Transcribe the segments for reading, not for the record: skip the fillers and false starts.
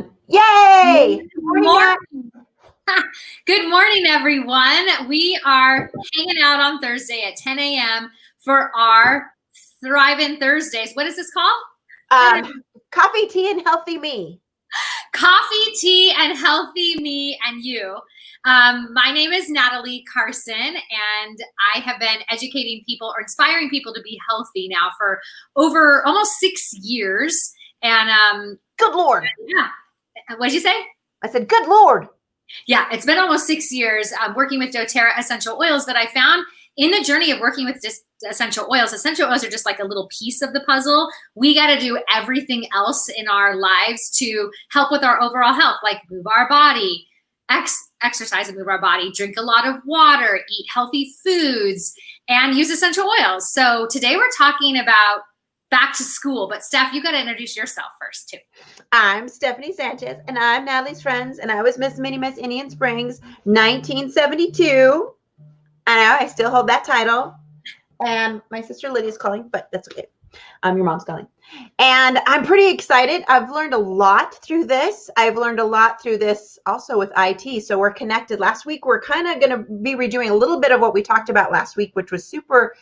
on. Yay! Good morning. Good morning, everyone. We are hanging out on Thursday at 10 a.m. for our Thriving Thursdays. What is this called? Coffee, tea, and healthy me. Coffee, tea, and healthy me and you. My name is Natalie Carson, and I have been educating people or inspiring people to be healthy now for over almost 6 years. And good Lord. Yeah. What did you say? I said, good Lord. Yeah, it's been almost 6 years working with doTERRA essential oils, but I found in the journey of working with essential oils are just like a little piece of the puzzle. We got to do everything else in our lives to help with our overall health, like move our body, exercise and move our body, drink a lot of water, eat healthy foods, and use essential oils. So today we're talking about back to school, but Steph, you got to introduce yourself first too. I'm Stephanie Sanchez, and I'm Natalie's friends, and I was Miss Indian Springs, 1972. I still hold that title, and my sister Lydia's calling, but that's okay. Your mom's calling, and I'm pretty excited. I've learned a lot through this. I've learned a lot through this also with IT, so we're connected. Last week, we're kind of going to be redoing a little bit of what we talked about last week, which was super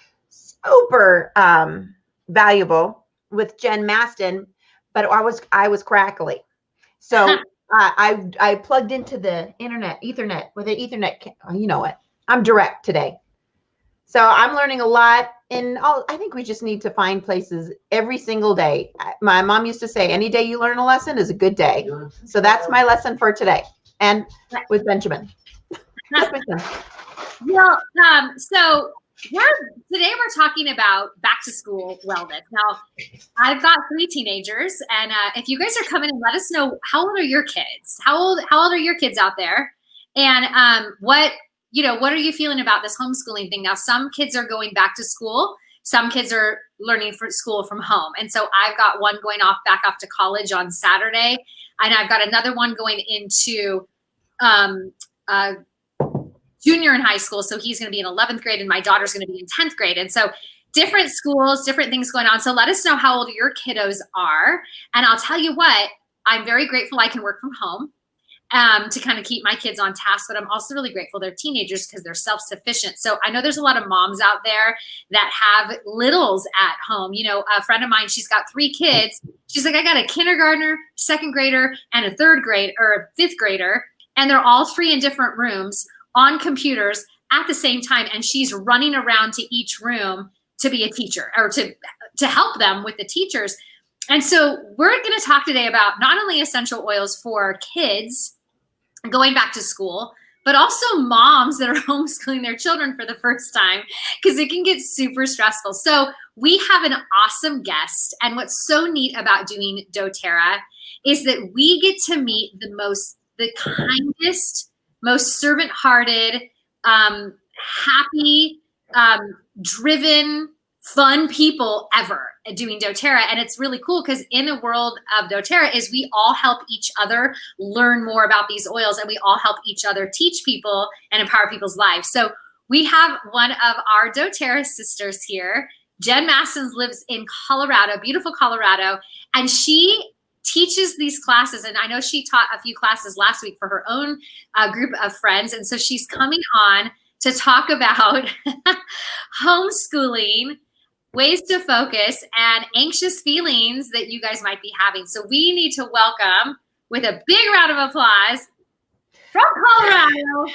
valuable with Jen Masten, but I was crackly. So I plugged into the Ethernet with an Ethernet. You know what? I'm direct today. So I'm learning a lot, and I think we just need to find places every single day. My mom used to say, any day you learn a lesson is a good day. So that's my lesson for today. And with Benjamin. Well, so today we're talking about back to school wellness. Now, I've got 3 teenagers, and if you guys are coming in, let us know, how old are your kids? How old are your kids out there? And what are you feeling about this homeschooling thing? Now, some kids are going back to school. Some kids are learning for school from home. And so I've got one going back off to college on Saturday, and I've got another one going into junior in high school. So he's going to be in 11th grade, and my daughter's going to be in 10th grade. And so different schools, different things going on. So let us know how old your kiddos are. And I'll tell you what, I'm very grateful I can work from home to kind of keep my kids on task. But I'm also really grateful they're teenagers because they're self-sufficient. So I know there's a lot of moms out there that have littles at home. You know, a friend of mine, she's got 3 kids. She's like, I got a kindergartner, 2nd grader, and a 3rd grade or a 5th grader. And they're all 3 in different rooms on computers at the same time, and she's running around to each room to be a teacher or to help them with the teachers. And so we're going to talk today about not only essential oils for kids going back to school, but also moms that are homeschooling their children for the first time, because it can get super stressful. So we have an awesome guest, and what's so neat about doing doTERRA is that we get to meet the kindest, most servant-hearted, happy, driven, fun people ever at doing doTERRA. And it's really cool because in the world of doTERRA is we all help each other learn more about these oils, and we all help each other teach people and empower people's lives. So we have one of our doTERRA sisters here. Jen Masten lives in Colorado, beautiful Colorado, and she teaches these classes, and I know she taught a few classes last week for her own group of friends, and so she's coming on to talk about homeschooling, ways to focus, and anxious feelings that you guys might be having. So we need to welcome, with a big round of applause, from Colorado,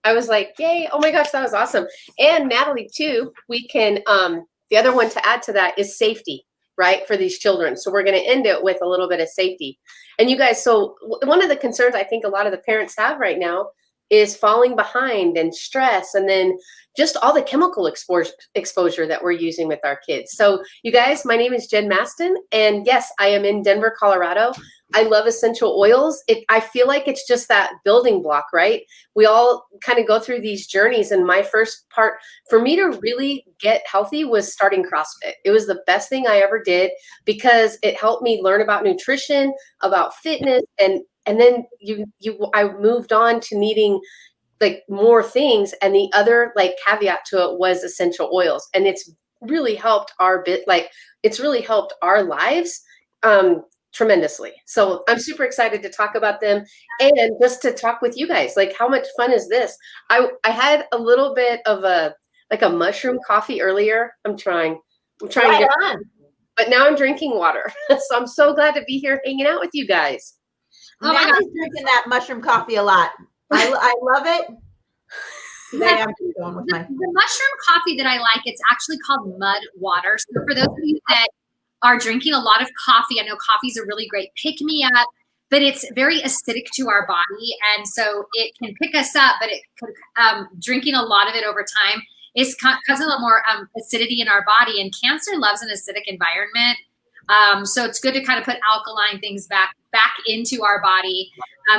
I was like, yay, oh my gosh, that was awesome. And Natalie too, we can, the other one to add to that is safety, right, for these children. So we're going to end it with a little bit of safety. And you guys, so one of the concerns I think a lot of the parents have right now is falling behind and stress, and then just all the chemical exposure that we're using with our kids. So you guys, my name is Jen Masten, and yes, I am in Denver, Colorado. I love essential oils. I feel like it's just that building block, right? We all kind of go through these journeys, and my first part for me to really get healthy was starting CrossFit. It was the best thing I ever did because it helped me learn about nutrition, about fitness, and then I moved on to needing like more things. And the other like caveat to it was essential oils. And it's really helped our it's really helped our lives tremendously. So I'm super excited to talk about them and just to talk with you guys. Like, how much fun is this? I had a little bit of a mushroom coffee earlier. I'm trying Right to, on. but now I'm drinking water. So I'm so glad to be here hanging out with you guys. Oh my Natalie's drinking that mushroom coffee a lot. I love it. Today I'm going with the mushroom coffee that I like, it's actually called mud water. So for those of you that are drinking a lot of coffee, I know coffee is a really great pick-me-up, but it's very acidic to our body. And so it can pick us up, but it could, drinking a lot of it over time is causing a little more acidity in our body. And cancer loves an acidic environment. So it's good to kind of put alkaline things back into our body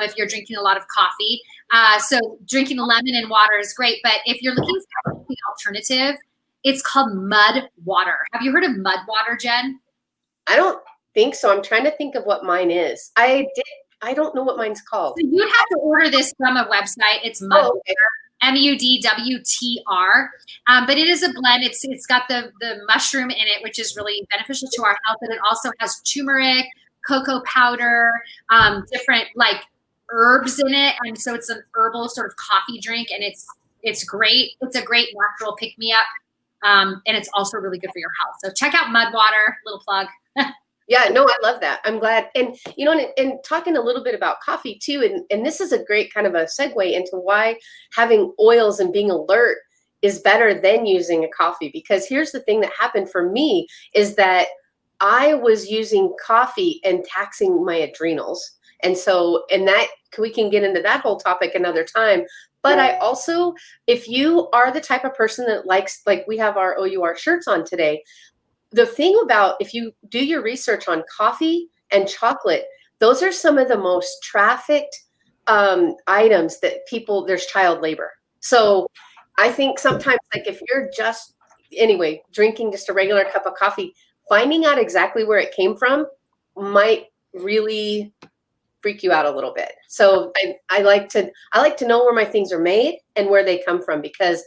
if you're drinking a lot of coffee. So drinking lemon and water is great. But if you're looking for something alternative, it's called mud water. Have you heard of mud water, Jen? I don't think so. I'm trying to think of what mine is. I don't know what mine's called. So you'd have to order this from a website. It's mud water. MUDWTR, but it is a blend. It's got the mushroom in it, which is really beneficial to our health. And it also has turmeric, cocoa powder, different like herbs in it. And so it's an herbal sort of coffee drink, and it's great. It's a great natural pick me up, and it's also really good for your health. So check out Mud Water. Little plug. Yeah, no, I love that. I'm glad. And, you know, and talking a little bit about coffee too, and this is a great kind of a segue into why having oils and being alert is better than using a coffee. Because here's the thing that happened for me is that I was using coffee and taxing my adrenals. And so, and that we can get into that whole topic another time. But I also, if you are the type of person that likes, like we have our OUR shirts on today, the thing about, if you do your research on coffee and chocolate, those are some of the most trafficked items that there's child labor. So I think sometimes, like if you're just, anyway, drinking just a regular cup of coffee, finding out exactly where it came from might really freak you out a little bit. So I like to know where my things are made and where they come from, because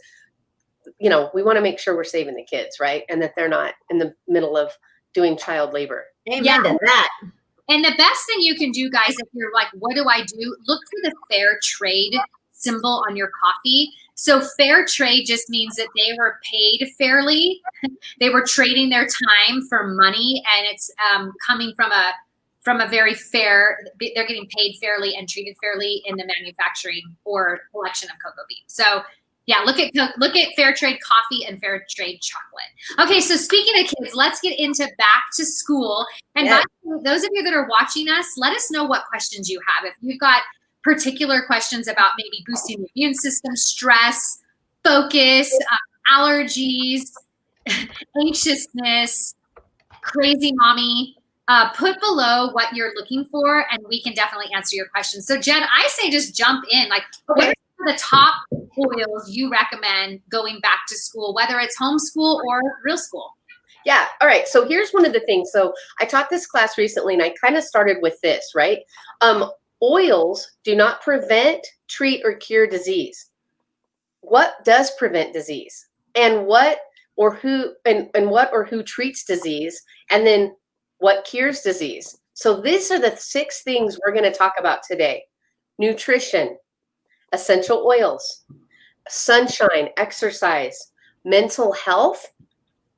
you know, we want to make sure we're saving the kids, right? And that they're not in the middle of doing child labor. Amen to that. And the best thing you can do, guys, if you're like, what do I do? Look for the fair trade symbol on your coffee. So fair trade just means that they were paid fairly. They were trading their time for money, and it's coming from a very fair, they're getting paid fairly and treated fairly in the manufacturing or collection of cocoa beans. So yeah, look at fair trade coffee and fair trade chocolate. Okay, so speaking of kids, let's get into back to school. And by those of you that are watching us, let us know what questions you have. If you've got particular questions about maybe boosting the immune system, stress, focus, allergies, anxiousness, crazy mommy, put below what you're looking for, and we can definitely answer your questions. So Jen, I say just jump in. Like, what are the top oils you recommend going back to school, whether it's homeschool or real school? Yeah. All right. So here's one of the things. So I taught this class recently, and I kind of started with this, right? Oils do not prevent, treat, or cure disease. What does prevent disease? And what or who treats disease? And then what cures disease? So these are the 6 things we're going to talk about today. Nutrition, essential oils, sunshine, exercise, mental health,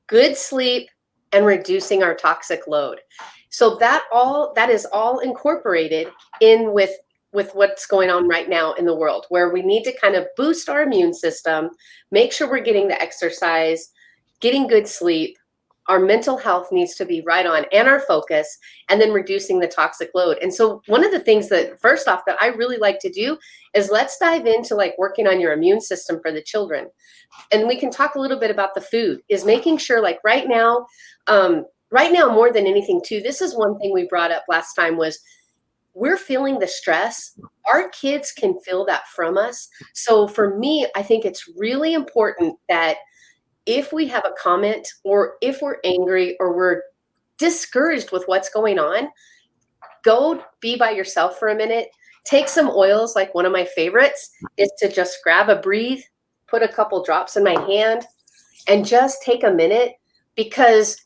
good sleep, and reducing our toxic load. So that is all incorporated in with what's going on right now in the world, where we need to kind of boost our immune system, make sure we're getting the exercise, getting good sleep. Our mental health needs to be right on, and our focus, and then reducing the toxic load. And so one of the things that, first off, that I really like to do is let's dive into like working on your immune system for the children. And we can talk a little bit about the food, is making sure like right now more than anything too, this is one thing we brought up last time, was we're feeling the stress. Our kids can feel that from us. So for me, I think it's really important that if we have a comment, or if we're angry, or we're discouraged with what's going on, go be by yourself for a minute. Take some oils. Like one of my favorites is to just grab a breathe, put a couple drops in my hand, and just take a minute because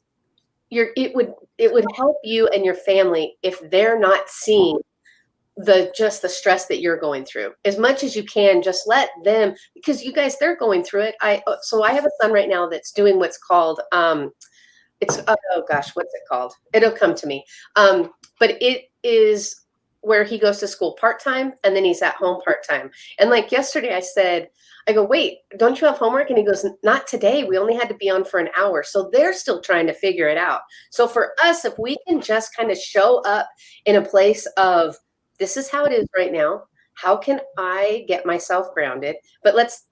it would help you and your family if they're not seeing the stress that you're going through. As much as you can, just let them, because you guys, they're going through it. I have a son right now that's doing what's called it's oh gosh, what's it called? It'll come to me. But it is where he goes to school part-time and then he's at home part-time. And like yesterday I go, wait, don't you have homework? And he goes, not today. We only had to be on for an hour. So they're still trying to figure it out. So for us, if we can just kind of show up in a place of, this is how it is right now. How can I get myself grounded?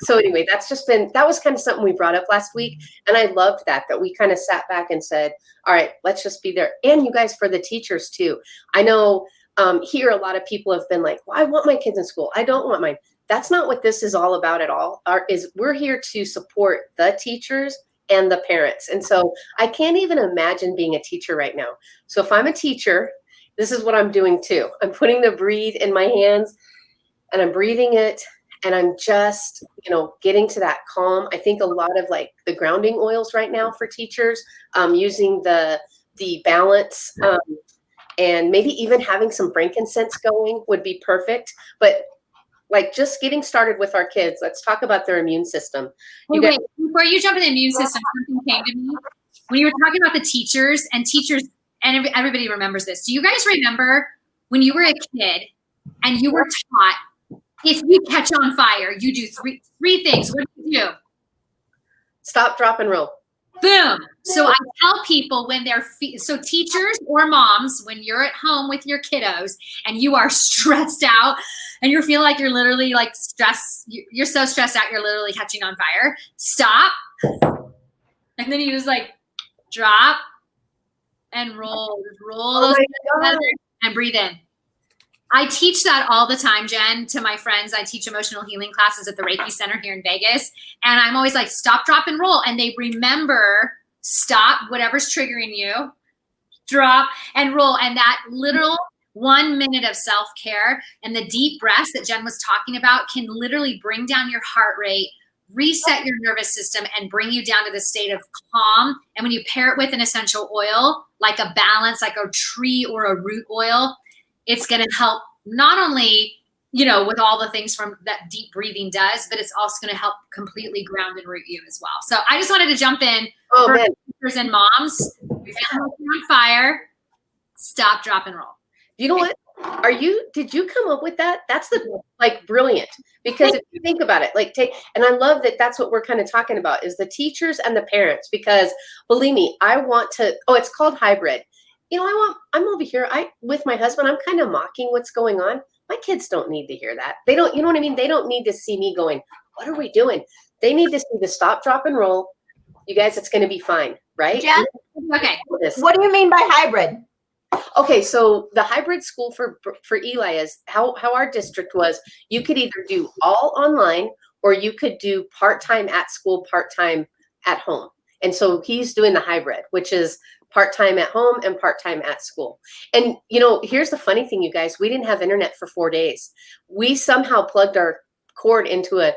So anyway, that was kind of something we brought up last week. And I loved that we kind of sat back and said, all right, let's just be there. And you guys, for the teachers too. I know here, a lot of people have been like, well, I want my kids in school. I don't want mine. That's not what this is all about at all. We're here to support the teachers and the parents. And so I can't even imagine being a teacher right now. So if I'm a teacher, this is what I'm doing too. I'm putting the breathe in my hands and I'm breathing it. And I'm just, getting to that calm. I think a lot of like the grounding oils right now for teachers, using the balance, and maybe even having some frankincense going would be perfect. But like just getting started with our kids, let's talk about their immune system. Wait, before you jump in the immune system, something came to me. When you were talking about the teachers, and everybody remembers this. Do you guys remember when you were a kid and you were taught, if you catch on fire, you do three things? What do you do? Stop, drop, and roll. Boom. So I tell people so teachers or moms, when you're at home with your kiddos and you are stressed out and you feel like you're literally like you're so stressed out, you're literally catching on fire, stop. And then you just like drop and roll. Just roll those together and breathe in. I teach that all the time, Jen, to my friends. I teach emotional healing classes at the Reiki Center here in Vegas. And I'm always like, stop, drop, and roll. And they remember, stop, whatever's triggering you, drop, and roll. And that literal 1 minute of self-care and the deep breaths that Jen was talking about can literally bring down your heart rate, reset your nervous system, and bring you down to the state of calm. And when you pair it with an essential oil, like a balance, like a tree or a root oil, it's going to help not only, with all the things from that deep breathing does, but it's also going to help completely ground and root you as well. So I just wanted to jump in for teachers and moms. If you're feeling on fire, stop, drop, and roll. You know what? Did you come up with that? That's brilliant, because if you think about it, and I love that that's what we're kind of talking about is the teachers and the parents, because believe me, it's called hybrid. I'm over here, with my husband, I'm kind of mocking what's going on. My kids don't need to hear that. They don't, you know what I mean? They don't need to see me going, what are we doing? They need to see the stop, drop, and roll. You guys, it's going to be fine, right? Jen? Okay. What do you mean by hybrid? Okay, so the hybrid school for Eli is how our district was. You could either do all online or you could do part-time at school, part-time at home. And so he's doing the hybrid, which is part-time at home and part-time at school. And, here's the funny thing, you guys, we didn't have internet for 4 days. We somehow plugged our cord into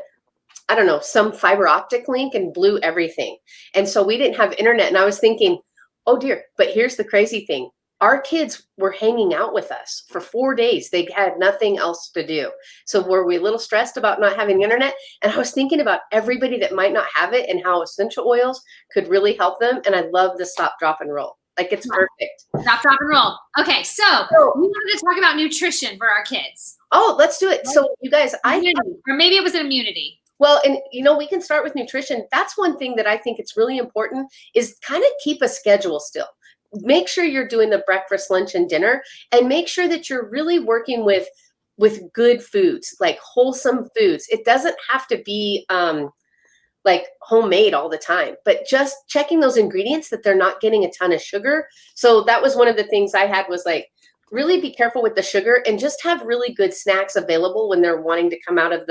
some fiber optic link and blew everything. And so we didn't have internet. And I was thinking, oh dear, but here's the crazy thing. Our kids were hanging out with us for 4 days. They had nothing else to do. So were we a little stressed about not having internet? And I was thinking about everybody that might not have it and how essential oils could really help them. And I love the stop, drop, and roll. It's perfect. Stop, drop, and roll. Okay, so we wanted to talk about nutrition for our kids. Oh, let's do it. So you guys, or maybe it was an immunity. Well, and we can start with nutrition. That's one thing that I think it's really important is kind of keep a schedule still. Make sure you're doing the breakfast, lunch, and dinner, and make sure that you're really working with good foods, like wholesome foods. It doesn't have to be like homemade all the time, but just checking those ingredients that they're not getting a ton of sugar. So that was one of the things I had was like, really be careful with the sugar and just have really good snacks available when they're wanting to come out of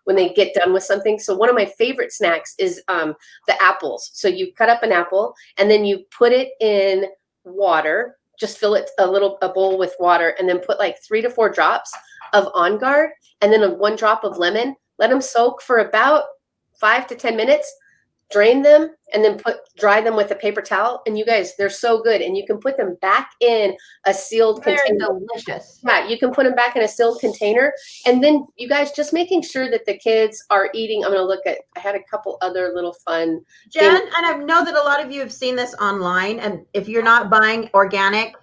when they get done with something. So one of my favorite snacks is the apples. So you cut up an apple and then you put it in water, just fill it a bowl with water, and then put like 3 to 4 drops of On Guard and then 1 drop of lemon. Let them soak for about 5 to 10 minutes. drain them, and then dry them with a paper towel. And you guys, they're so good. And you can put them back in a sealed They're container. delicious. Yeah, you can put them back in a sealed container. And then you guys just making sure that the kids are eating. I'm going to look at, I had a couple other little fun Jen, things. and I know that a lot of you have seen this online, and if you're not buying organic,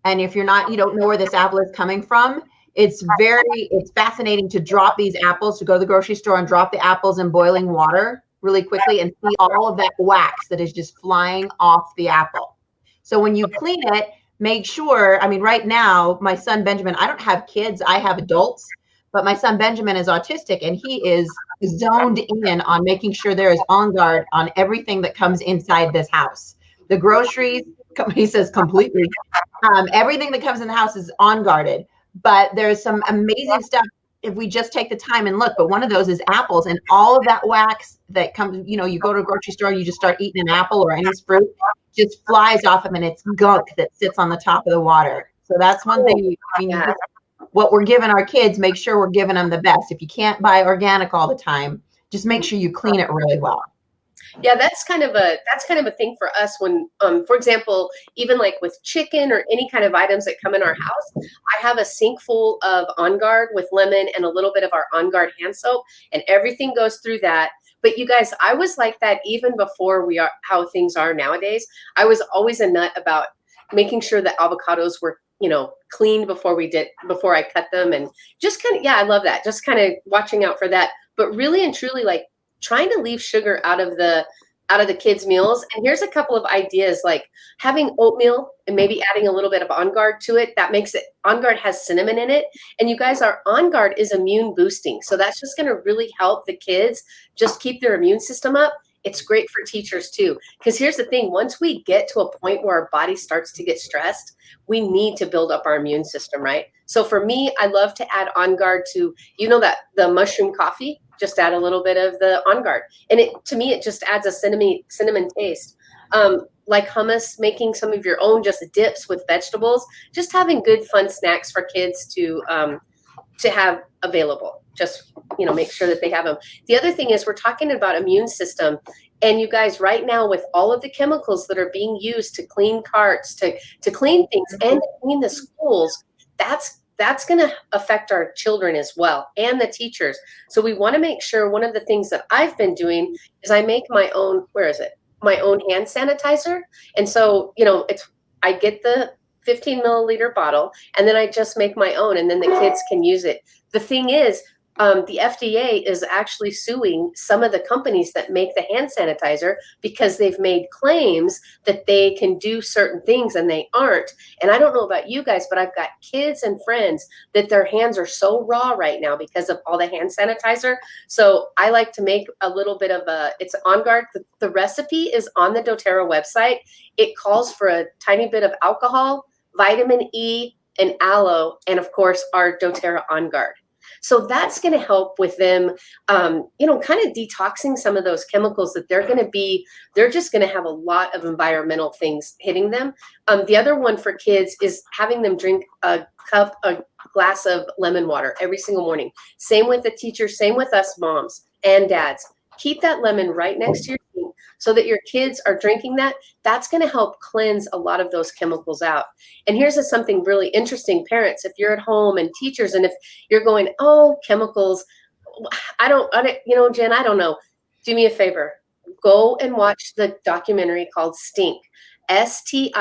and if you don't know where this apple is coming from, it's fascinating to drop these apples, to go to the grocery store and drop the apples in boiling water really quickly and see all of that wax that is just flying off the apple. So when you clean it, make sure, right now, my son Benjamin, I don't have kids, I have adults, but my son Benjamin is autistic, and he is zoned in on making sure there is on guard on everything that comes inside this house. The groceries, he says completely, everything that comes in the house is on guarded, but there's some amazing stuff if we just take the time and look. But one of those is apples, and all of that wax that comes, you go to a grocery store, you just start eating an apple or any fruit, just flies off them, and it's gunk that sits on the top of the water. So that's one thing. What we're giving our kids, make sure we're giving them the best. If you can't buy organic all the time, just make sure you clean it really well. Yeah, that's kind of a thing for us when, for example, even like with chicken or any kind of items that come in our house, I have a sink full of On Guard with lemon and a little bit of our On Guard hand soap, and everything goes through that. But you guys, I was like that even before how things are nowadays. I was always a nut about making sure that avocados were, cleaned before I cut them, and just kind of, I love that. Just kind of watching out for that, but really and truly, like, trying to leave sugar out of the kids' meals. And here's a couple of ideas, like having oatmeal and maybe adding a little bit of On Guard to it. That makes it, On Guard has cinnamon in it. And you guys, our On Guard is immune boosting. So that's just going to really help the kids just keep their immune system up. It's great for teachers too. Because here's the thing, once we get to a point where our body starts to get stressed, we need to build up our immune system, right? So for me, I love to add On Guard to, that the mushroom coffee, just add a little bit of the On Guard. And to me, it just adds a cinnamon taste. Like hummus, making some of your own just dips with vegetables, just having good fun snacks for kids to have available. Just, make sure that they have them. The other thing is, we're talking about immune system. And you guys, right now, with all of the chemicals that are being used to clean carts, to clean things and to clean the schools, that's going to affect our children as well, and the teachers. So we want to make sure, one of the things that I've been doing is I make my own, my own hand sanitizer. And so, I get the 15 milliliter bottle, and then I just make my own, and then the kids can use it. The thing is, the FDA is actually suing some of the companies that make the hand sanitizer because they've made claims that they can do certain things and they aren't. And I don't know about you guys, but I've got kids and friends that their hands are so raw right now because of all the hand sanitizer. So I like to make a little bit of it's On Guard. The recipe is on the doTERRA website. It calls for a tiny bit of alcohol, vitamin E, and aloe, and of course our doTERRA On Guard. So that's going to help with them, kind of detoxing some of those chemicals that they're just going to have a lot of environmental things hitting them. The other one for kids is having them drink a glass of lemon water every single morning. Same with the teachers, same with us moms and dads. Keep that lemon right next to your teeth so that your kids are drinking that. That's going to help cleanse a lot of those chemicals out. And here's something really interesting, parents, if you're at home, and teachers, and if you're going, oh, chemicals, I don't, Jen, I don't know. Do me a favor. Go and watch the documentary called Stink, Stink.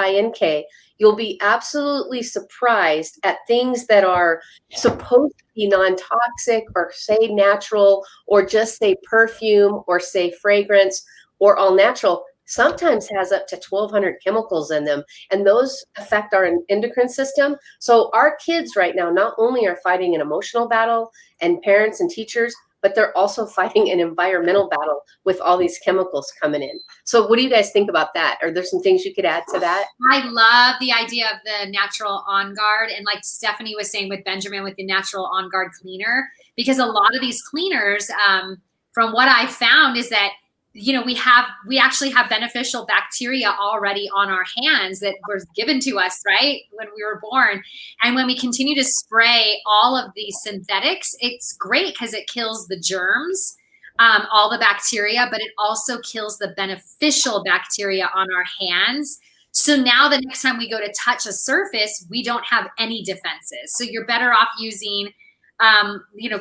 You'll be absolutely surprised at things that are supposed to be non-toxic, or say natural, or just say perfume, or say fragrance, or all natural. Sometimes has up to 1,200 chemicals in them, and those affect our endocrine system. So our kids right now not only are fighting an emotional battle, and parents and teachers, but they're also fighting an environmental battle with all these chemicals coming in. So what do you guys think about that? Are there some things you could add to that? I love the idea of the natural On Guard. And like Stephanie was saying with Benjamin, with the natural On Guard cleaner, because a lot of these cleaners, from what I found, is that we actually have beneficial bacteria already on our hands that were given to us, right, when we were born. And when we continue to spray all of these synthetics, it's great because it kills the germs. all the bacteria, but it also kills the beneficial bacteria on our hands. So now the next time we go to touch a surface, we don't have any defenses. So you're better off using,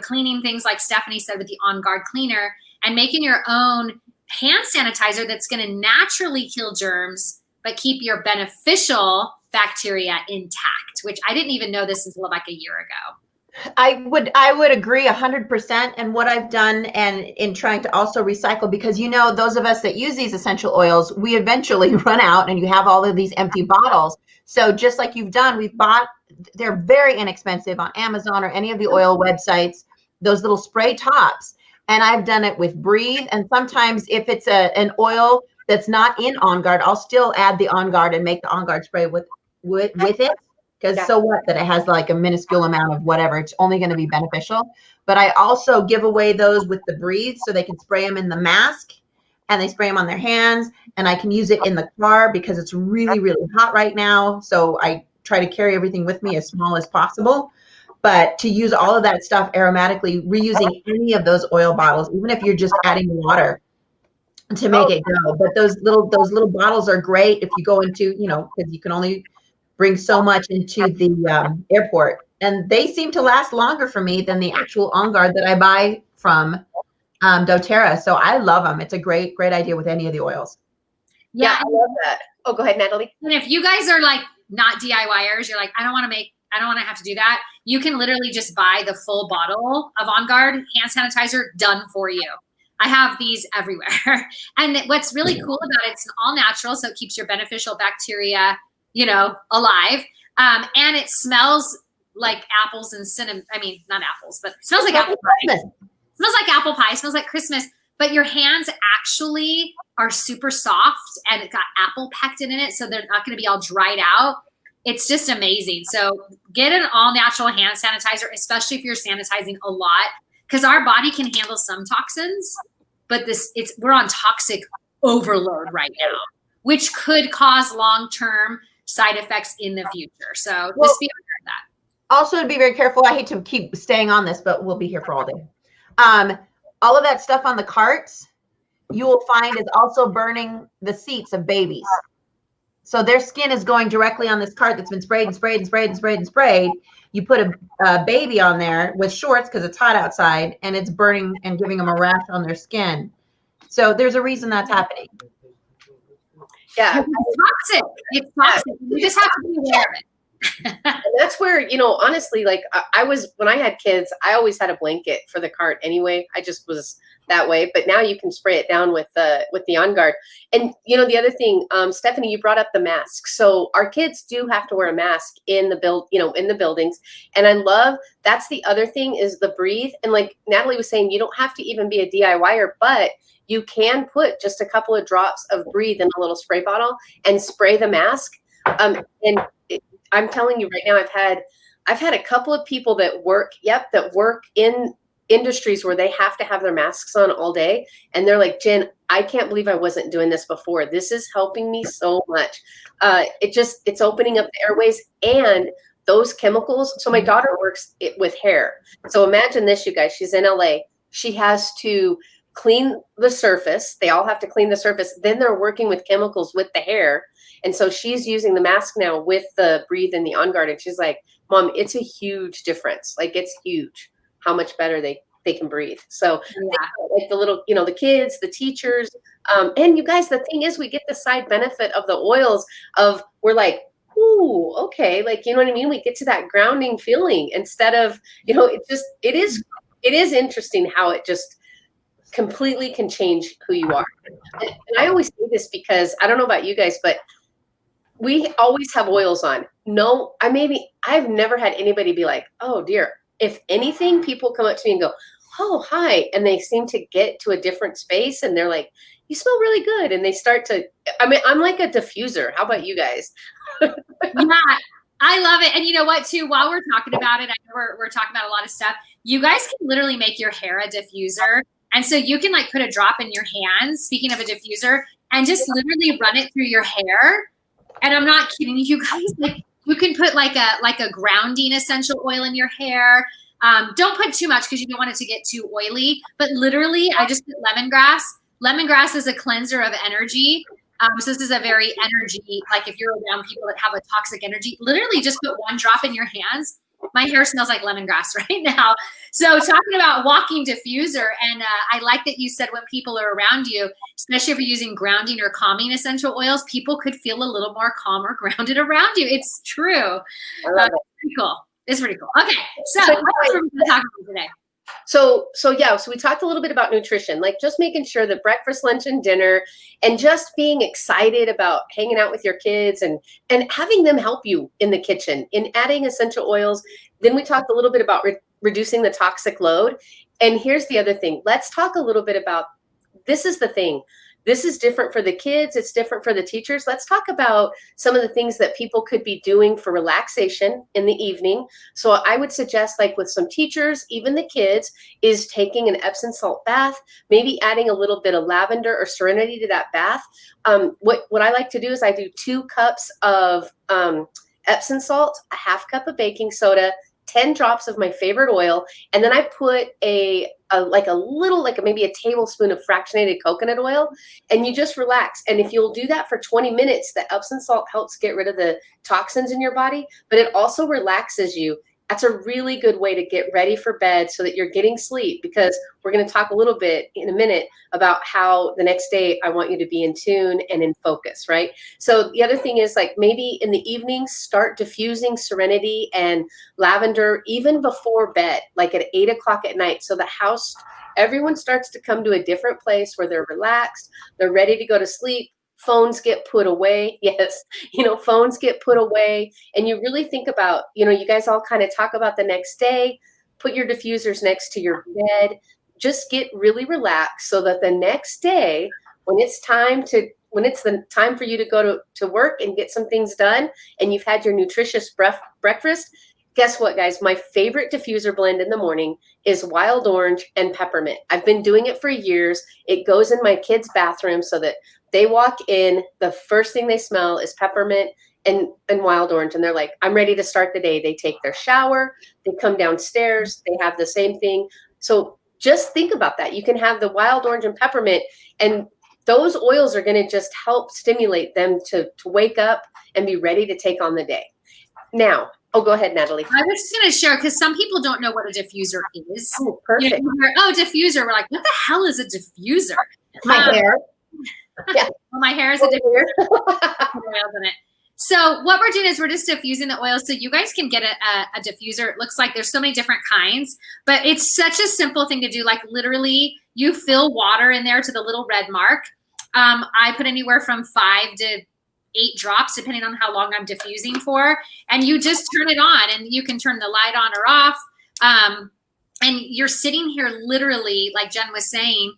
cleaning things like Stephanie said with the On Guard cleaner, and making your own hand sanitizer that's going to naturally kill germs, but keep your beneficial bacteria intact, which I didn't even know this until like a year ago. I would agree 100%. And what I've done, and in trying to also recycle, because those of us that use these essential oils, we eventually run out, and you have all of these empty bottles. So just like you've done, they're very inexpensive on Amazon or any of the oil websites, those little spray tops. And I've done it with Breathe. And sometimes if it's an oil that's not in On Guard, I'll still add the On Guard and make the On Guard spray with it. Because so what that it has like a minuscule amount of whatever, it's only going to be beneficial. But I also give away those with the Breathe, so they can spray them in the mask, and they spray them on their hands, and I can use it in the car because it's really, really hot right now. So I try to carry everything with me as small as possible. But to use all of that stuff aromatically, reusing any of those oil bottles, even if you're just adding water to make it go. But those little bottles are great if you go into, because you can only bring so much into the airport, and they seem to last longer for me than the actual On Guard that I buy from doTERRA. So I love them. It's a great idea with any of the oils. Yeah, I love that. Oh, go ahead, Natalie. And if you guys are like not DIYers, you're like, I don't want to have to do that. You can literally just buy the full bottle of On Guard hand sanitizer done for you. I have these everywhere. And what's really cool about it, it's all natural, so it keeps your beneficial bacteria, alive. And it smells like apples and cinnamon. I mean, not apples, but it smells like apple pie. It smells like apple pie. It smells like Christmas. But your hands actually are super soft, and it got apple pectin in it, so they're not going to be all dried out. It's just amazing. So get an all natural hand sanitizer, especially if you're sanitizing a lot, because our body can handle some toxins, but we're on toxic overload right now, which could cause long-term side effects in the future. So just be aware of that. Also, to be very careful. I hate to keep staying on this, but we'll be here for all day. All of that stuff on the carts, you will find is also burning the seats of babies. So their skin is going directly on this cart that's been sprayed and sprayed and sprayed and sprayed and sprayed. You put a baby on there with shorts because it's hot outside, and it's burning and giving them a rash on their skin. So there's a reason that's happening. Yeah. It's toxic. It's toxic. You just have to be aware of it. And that's where, honestly, like when I had kids, I always had a blanket for the cart anyway. I just was that way. But now you can spray it down with the On Guard. And, the other thing, Stephanie, you brought up the mask. So our kids do have to wear a mask in the buildings. And I love, that's the other thing is the Breathe. And like Natalie was saying, you don't have to even be a DIYer, but you can put just a couple of drops of Breathe in a little spray bottle and spray the mask. I'm telling you right now, I've had a couple of people that work in industries where they have to have their masks on all day. And they're like, Jen, I can't believe I wasn't doing this before. This is helping me so much. It's opening up the airways and those chemicals. So my daughter works with hair. So imagine this, you guys, she's in LA. She has to clean the surface. They all have to clean the surface. Then they're working with chemicals with the hair. And so she's using the mask now with the Breathe and the On Guard. And she's like, Mom, it's a huge difference. Like, it's huge how much better they can breathe. So like the little, the kids, the teachers, and you guys, the thing is, we get the side benefit of the oils of, we're like, ooh, okay. Like, you know what I mean? We get to that grounding feeling instead of, it is interesting how it just completely can change who you are. And I always say this because I don't know about you guys, but we always have oils on. No, I've never had anybody be like, oh dear. If anything, people come up to me and go, oh, hi. And they seem to get to a different space and they're like, you smell really good. And they start to, I'm like a diffuser. How about you guys? Yeah, I love it. And you know what, too, while we're talking about it, I know we're talking about a lot of stuff. You guys can literally make your hair a diffuser. And so you can like put a drop in your hands, speaking of a diffuser, and just literally run it through your hair. And I'm not kidding you guys. Like, you can put like a grounding essential oil in your hair. Don't put too much because you don't want it to get too oily. But literally, I just put lemongrass. Lemongrass is a cleanser of energy. So this is a very energy, like if you're around people that have a toxic energy, literally just put one drop in your hands. My hair smells like lemongrass right now. So talking about walking diffuser, and I like that you said when people are around you, especially if you're using grounding or calming essential oils, people could feel a little more calm or grounded around you. It's true. I love it. It's pretty cool. It's pretty cool. Okay, so what else are we going to talk about today? So we talked a little bit about nutrition, like just making sure that breakfast, lunch, and dinner, and just being excited about hanging out with your kids and having them help you in the kitchen, in adding essential oils. Then we talked a little bit about reducing the toxic load. And here's the other thing. Let's talk a little bit about, this is the thing. This is different for the kids. It's different for the teachers. Let's talk about some of the things that people could be doing for relaxation in the evening. So I would suggest, like with some teachers, even the kids, is taking an Epsom salt bath, maybe adding a little bit of lavender or serenity to that bath. What I like to do is I do 2 cups of Epsom salt, a half cup of baking soda, 10 drops of my favorite oil, and then I put maybe a tablespoon of fractionated coconut oil, and you just relax. And if you'll do that for 20 minutes, the Epsom salt helps get rid of the toxins in your body, but it also relaxes you. That's a really good way to get ready for bed so that you're getting sleep, because we're going to talk a little bit in a minute about how the next day I want you to be in tune and in focus, right? So the other thing is, like, maybe in the evenings, start diffusing serenity and lavender even before bed, like at 8 o'clock at night. So the house, everyone starts to come to a different place where they're relaxed, they're ready to go to sleep. Phones get put away. Yes, phones get put away. And you really think about, you guys all kind of talk about the next day, put your diffusers next to your bed, just get really relaxed so that the next day, when it's the time for you to go to work and get some things done, and you've had your nutritious breakfast, guess what, guys? My favorite diffuser blend in the morning is wild orange and peppermint. I've been doing it for years. It goes in my kids' bathroom so that they walk in, the first thing they smell is peppermint and wild orange. And they're like, I'm ready to start the day. They take their shower, they come downstairs, they have the same thing. So just think about that. You can have the wild orange and peppermint, and those oils are going to just help stimulate them to wake up and be ready to take on the day. Now, go ahead, Natalie. I was just going to share, because some people don't know what a diffuser is. Oh, perfect. Diffuser. We're like, what the hell is a diffuser? My hair. Yeah. Well, my hair is a diffuser. Oils in it. So what we're doing is we're just diffusing the oils. So you guys can get a diffuser. It looks like there's so many different kinds, but it's such a simple thing to do. Like literally you fill water in there to the little red mark. I put anywhere from 5 to 8 drops, depending on how long I'm diffusing for. And you just turn it on, and you can turn the light on or off. And you're sitting here literally, like Jen was saying,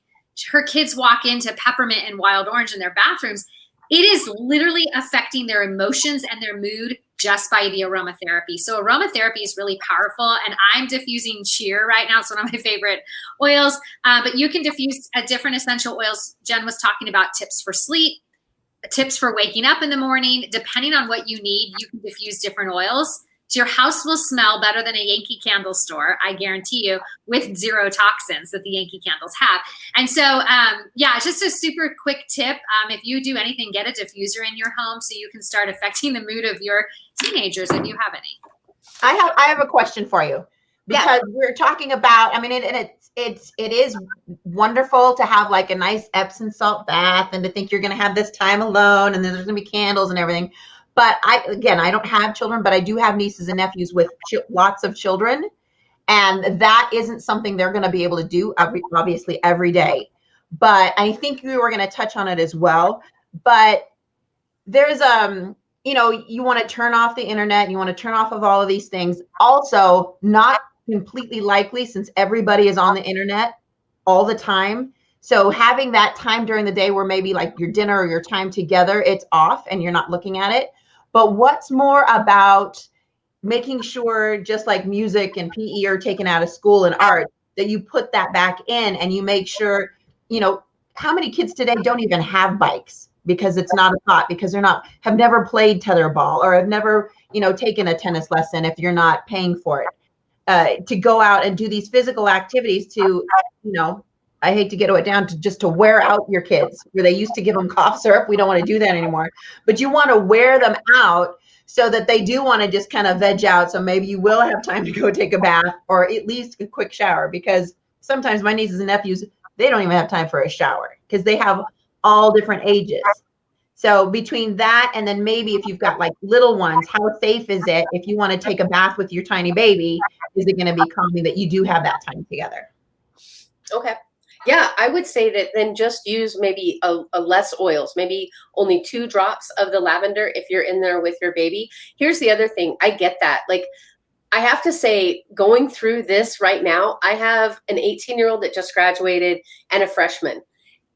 her kids walk into peppermint and wild orange in their bathrooms. It is literally affecting their emotions and their mood just by the aromatherapy. So aromatherapy is really powerful, and I'm diffusing cheer right now. It's one of my favorite oils, but you can diffuse different essential oils. Jen was talking about tips for sleep, tips for waking up in the morning. Depending on what you need, you can diffuse different oils. So your house will smell better than a Yankee Candle store, I guarantee you, with 0 toxins that the Yankee Candles have. And so, it's just a super quick tip. If you do anything, get a diffuser in your home so you can start affecting the mood of your teenagers if you have any. I have a question for you, because we're talking about, it is wonderful to have like a nice Epsom salt bath and to think you're going to have this time alone and then there's going to be candles and everything. But I don't have children, but I do have nieces and nephews with lots of children. And that isn't something they're going to be able to do obviously every day. But I think you were going to touch on it as well. But there's, you want to turn off the internet. You want to turn off of all of these things. Also, not completely likely, since everybody is on the internet all the time. So having that time during the day where maybe like your dinner or your time together, it's off and you're not looking at it. But what's more about making sure, just like music and PE are taken out of school and art, that you put that back in and you make sure, how many kids today don't even have bikes because it's not a thought, because have never played tetherball or have never, taken a tennis lesson if you're not paying for it. to go out and do these physical activities to, I hate to get it down to just to wear out your kids, where they used to give them cough syrup. We don't want to do that anymore, but you want to wear them out so that they do want to just kind of veg out. So maybe you will have time to go take a bath or at least a quick shower, because sometimes my nieces and nephews, they don't even have time for a shower because they have all different ages. So between that and then maybe if you've got like little ones, how safe is it if you want to take a bath with your tiny baby? Is it going to be calming that you do have that time together? Okay. Yeah, I would say that then just use maybe a less oils, maybe only 2 drops of the lavender if you're in there with your baby. Here's the other thing. I get that. Like, I have to say, going through this right now, I have an 18-year-old that just graduated and a freshman.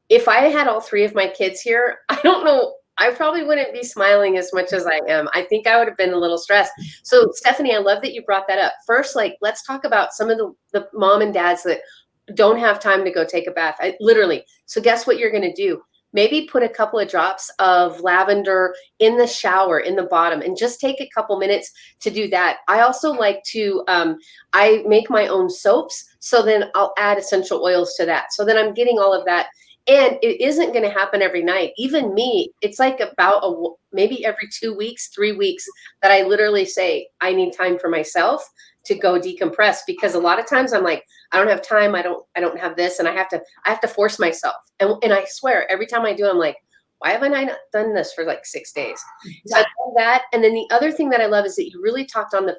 If I had all 3 of my kids here, I don't know, I probably wouldn't be smiling as much as I am. I think I would have been a little stressed. So Stephanie, I love that you brought that up. First, like, let's talk about some of the mom and dads that don't have time to go take a bath. Literally. So guess what you're going to do? Maybe put a couple of drops of lavender in the shower in the bottom and just take a couple minutes to do that. I also like to, I make my own soaps. So then I'll add essential oils to that. So then I'm getting all of that. And it isn't going to happen every night. Even me, it's like about maybe every 2 weeks, 3 weeks that I literally say, I need time for myself to go decompress, because a lot of times I'm like, I don't have time. I don't have this. And I have to force myself. And I swear every time I do, I'm like, why haven't I not done this for like 6 days? So I love that. And then the other thing that I love is that you really touched on the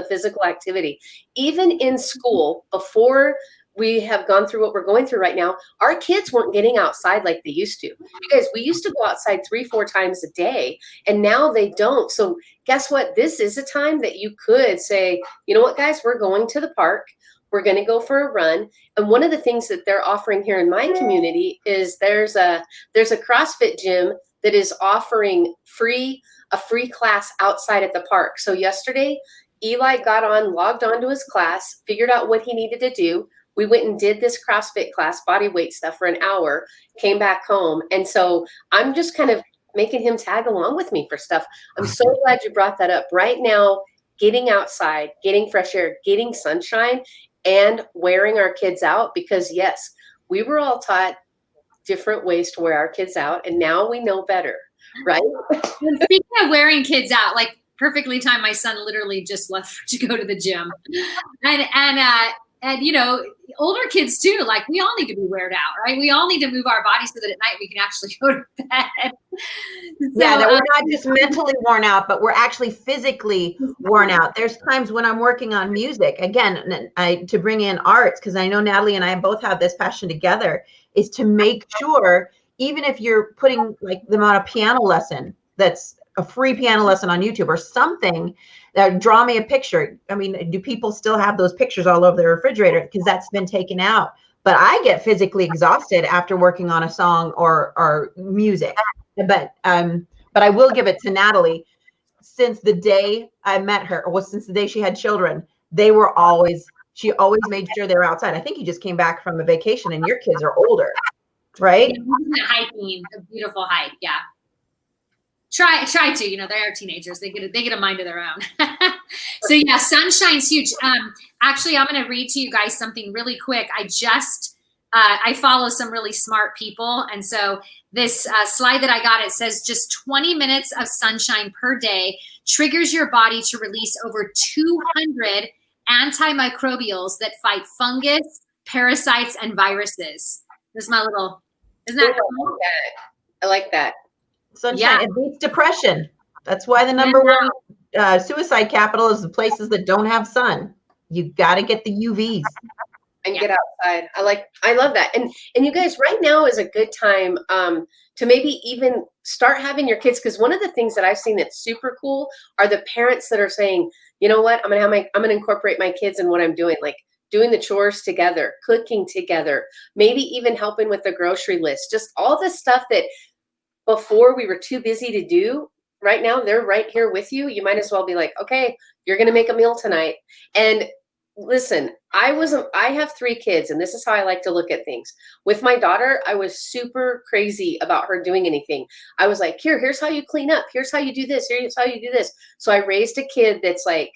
physical activity. Even in school, before we have gone through what we're going through right now, our kids weren't getting outside like they used to. You guys, we used to go outside 3-4 times a day, and now they don't. So guess what? This is a time that you could say, you know what, guys, we're going to the park. We're going to go for a run. And one of the things that they're offering here in my community is there's a CrossFit gym that is offering a free class outside at the park. So yesterday, Eli logged on to his class, figured out what he needed to do. We went and did this CrossFit class, body weight stuff, for an hour, came back home. And so I'm just kind of making him tag along with me for stuff. I'm so glad you brought that up. Right now, getting outside, getting fresh air, getting sunshine, and wearing our kids out, because yes, we were all taught different ways to wear our kids out, and now we know better, right? Speaking of wearing kids out, like perfectly timed, my son literally just left to go to the gym. And older kids too, like we all need to be weared out, right? We all need to move our bodies so that at night we can actually go to bed. That we're not just mentally worn out, but we're actually physically worn out. There's times when I'm working on music, again, to bring in arts, because I know Natalie and I both have this passion together, is to make sure, even if you're putting like them on a piano lesson, that's a free piano lesson on YouTube or something, draw me a picture. I mean, do people still have those pictures all over the refrigerator? Because that's been taken out. But I get physically exhausted after working on a song or music. But I will give it to Natalie. Since the day I met her, or since the day she had children, she always made sure they were outside. I think you just came back from a vacation and your kids are older, right? Yeah, hiking, a beautiful hike. Yeah. Try to, they are teenagers. They get a mind of their own. So yeah, sunshine's huge. Actually, I'm going to read to you guys something really quick. I follow some really smart people. And so this slide that I got, it says just 20 minutes of sunshine per day triggers your body to release over 200 antimicrobials that fight fungus, parasites, and viruses. There's my little, isn't that cool? I like that. Sunshine, it beats depression. That's why the number one suicide capital is the places that don't have sun. You got to get the UVs and get outside. I love that. And you guys, right now is a good time to maybe even start having your kids, because one of the things that I've seen that's super cool are the parents that are saying, you know what, I'm gonna incorporate my kids in what I'm doing, like doing the chores together, cooking together, maybe even helping with the grocery list, just all this stuff that before we were too busy to do. Right now, they're right here with you. You might as well be like, okay, you're going to make a meal tonight. And listen, I have 3 kids, and this is how I like to look at things. With my daughter, I was super crazy about her doing anything. I was like, here's how you clean up. Here's how you do this. Here's how you do this. So I raised a kid that's like,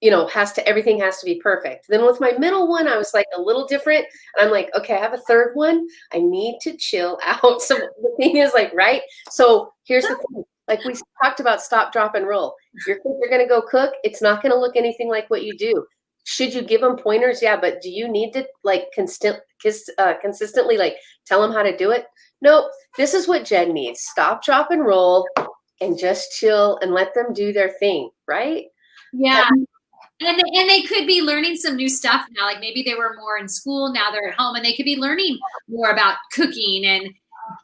everything has to be perfect. Then with my middle one, I was like a little different. And I'm like, okay, I have a third one. I need to chill out. So the thing is like, right. So here's the thing. Like we talked about stop, drop, and roll. Your kids are going to go cook. It's not going to look anything like what you do. Should you give them pointers? Yeah. But do you need to like consistently like tell them how to do it? Nope. This is what Jen needs. Stop, drop, and roll and just chill and let them do their thing. Right. Yeah. And they could be learning some new stuff now. Like maybe they were more in school, now they're at home, and they could be learning more about cooking and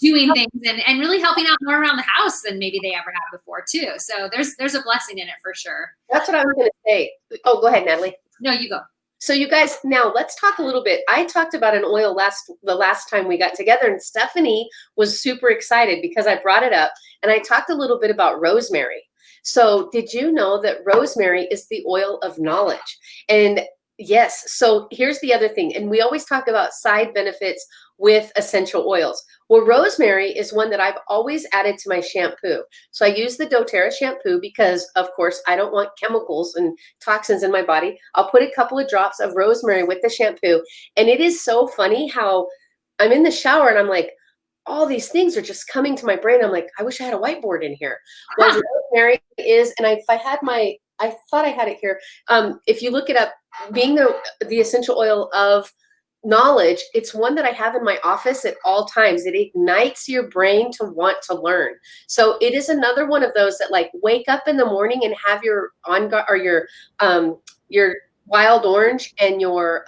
doing things and really helping out more around the house than maybe they ever had before too. So there's a blessing in it for sure. That's what I was going to say. Oh, go ahead, Natalie. No, you go. So you guys, now let's talk a little bit. I talked about an oil the last time we got together, and Stephanie was super excited because I brought it up, and I talked a little bit about rosemary. So did you know that rosemary is the oil of knowledge? And yes, so here's the other thing. And we always talk about side benefits with essential oils. Well, rosemary is one that I've always added to my shampoo. So I use the doTERRA shampoo because, of course, I don't want chemicals and toxins in my body. I'll put a couple of drops of rosemary with the shampoo. And it is so funny how I'm in the shower and I'm like, all these things are just coming to my brain. I'm like, I wish I had a whiteboard in here. Well, rosemary is, and I thought I had it here. If you look it up, being the essential oil of knowledge, it's one that I have in my office at all times. It ignites your brain to want to learn. So it is another one of those that like wake up in the morning and have your wild orange and your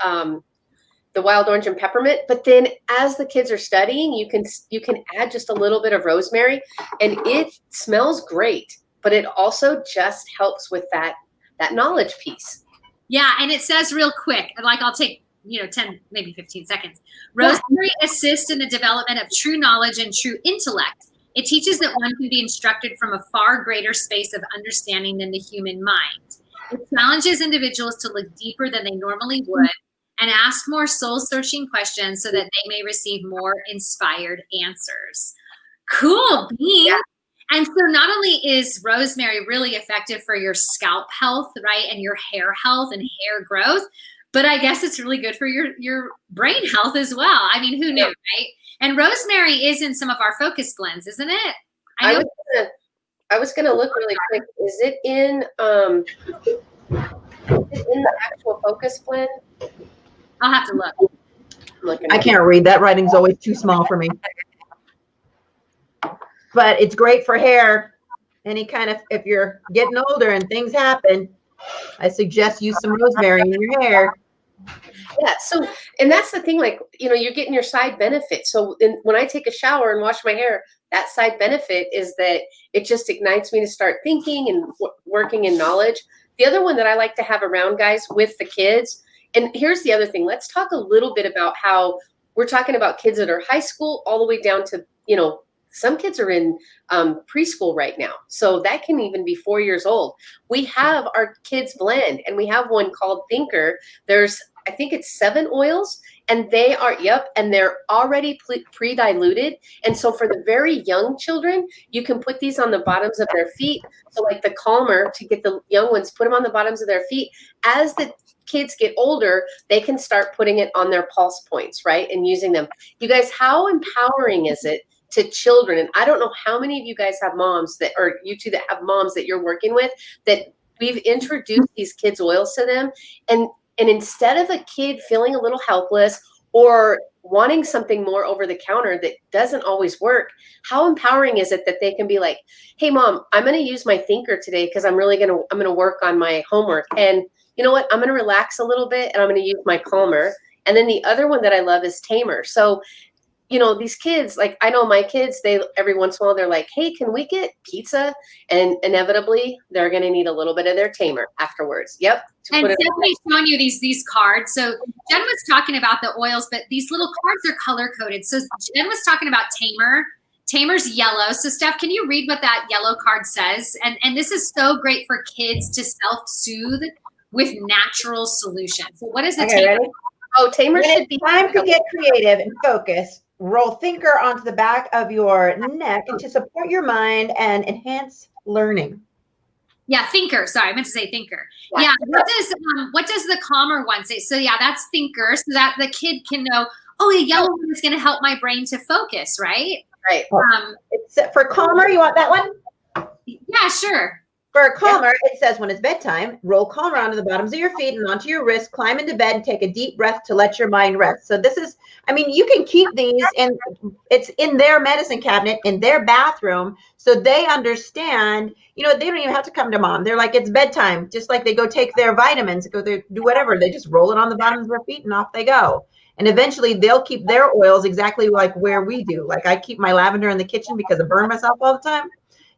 the wild orange and peppermint. But then as the kids are studying, you can add just a little bit of rosemary and it smells great, but it also just helps with that knowledge piece. Yeah. And it says real quick, like I'll take 10, maybe 15 seconds. Rosemary assists in the development of true knowledge and true intellect. It teaches that one can be instructed from a far greater space of understanding than the human mind. It challenges individuals to look deeper than they normally would and ask more soul-searching questions so that they may receive more inspired answers. Cool beans. Yeah. And so not only is rosemary really effective for your scalp health, right, and your hair health and hair growth, but I guess it's really good for your brain health as well. I mean, who knew, right? And rosemary is in some of our focus blends, isn't it? I was gonna look really quick. Is it in the actual focus blend? I'll have to look. I can't read. That writing's always too small for me. But it's great for hair. Any kind of, if you're getting older and things happen, I suggest use some rosemary in your hair. Yeah. So, and that's the thing, like, you're getting your side benefit. So when I take a shower and wash my hair, that side benefit is that it just ignites me to start thinking and working in knowledge. The other one that I like to have around, guys, with the kids. And here's the other thing. Let's talk a little bit about how we're talking about kids that are high school all the way down to, some kids are in preschool right now. So that can even be 4 years old. We have our kids blend, and we have one called Thinker. There's, I think it's 7 oils, and they are, and they're already pre-diluted. And so for the very young children, you can put these on the bottoms of their feet. So like the calmer, to get the young ones, put them on the bottoms of their feet. As the kids get older, they can start putting it on their pulse points, right? And using them. You guys, how empowering is it to children? And I don't know how many of you guys have moms that, or you two that have moms that you're working with, that we've introduced these kids' oils to them. And instead of a kid feeling a little helpless or wanting something more over the counter that doesn't always work, how empowering is it that they can be like, hey mom, I'm going to use my Thinker today because I'm going to work on my homework. And you know what? I'm going to relax a little bit and I'm going to use my Calmer. And then the other one that I love is Tamer. So, these kids, like I know my kids, they every once in a while they're like, hey, can we get pizza? And inevitably they're going to need a little bit of their Tamer afterwards. Yep. And Stephanie's showing you these cards. So Jen was talking about the oils, but these little cards are color coded. So Jen was talking about Tamer. Tamer's yellow. So Steph, can you read what that yellow card says? And this is so great for kids to self-soothe with natural solutions. So what is the Tamer? Ready? Oh, Tamer should be time to get creative and focus. Roll Thinker onto the back of your neck to support your mind and enhance learning. Yeah, thinker. Sorry, I meant to say thinker. Yeah. What does the calmer one say? So yeah, that's thinker, so that the kid can know, oh, the yellow one is going to help my brain to focus, right? Right. It's for calmer. You want that one? Yeah, sure. For a calmer, it says when it's bedtime, roll calmer onto the bottoms of your feet and onto your wrists, climb into bed and take a deep breath to let your mind rest. So this is, I mean, you can keep these and it's in their medicine cabinet, in their bathroom. So they understand, you know, they don't even have to come to mom. They're like, it's bedtime. Just like they go take their vitamins, go do whatever. They just roll it on the bottoms of their feet and off they go. And eventually they'll keep their oils exactly like where we do. Like I keep my lavender in the kitchen because I burn myself all the time.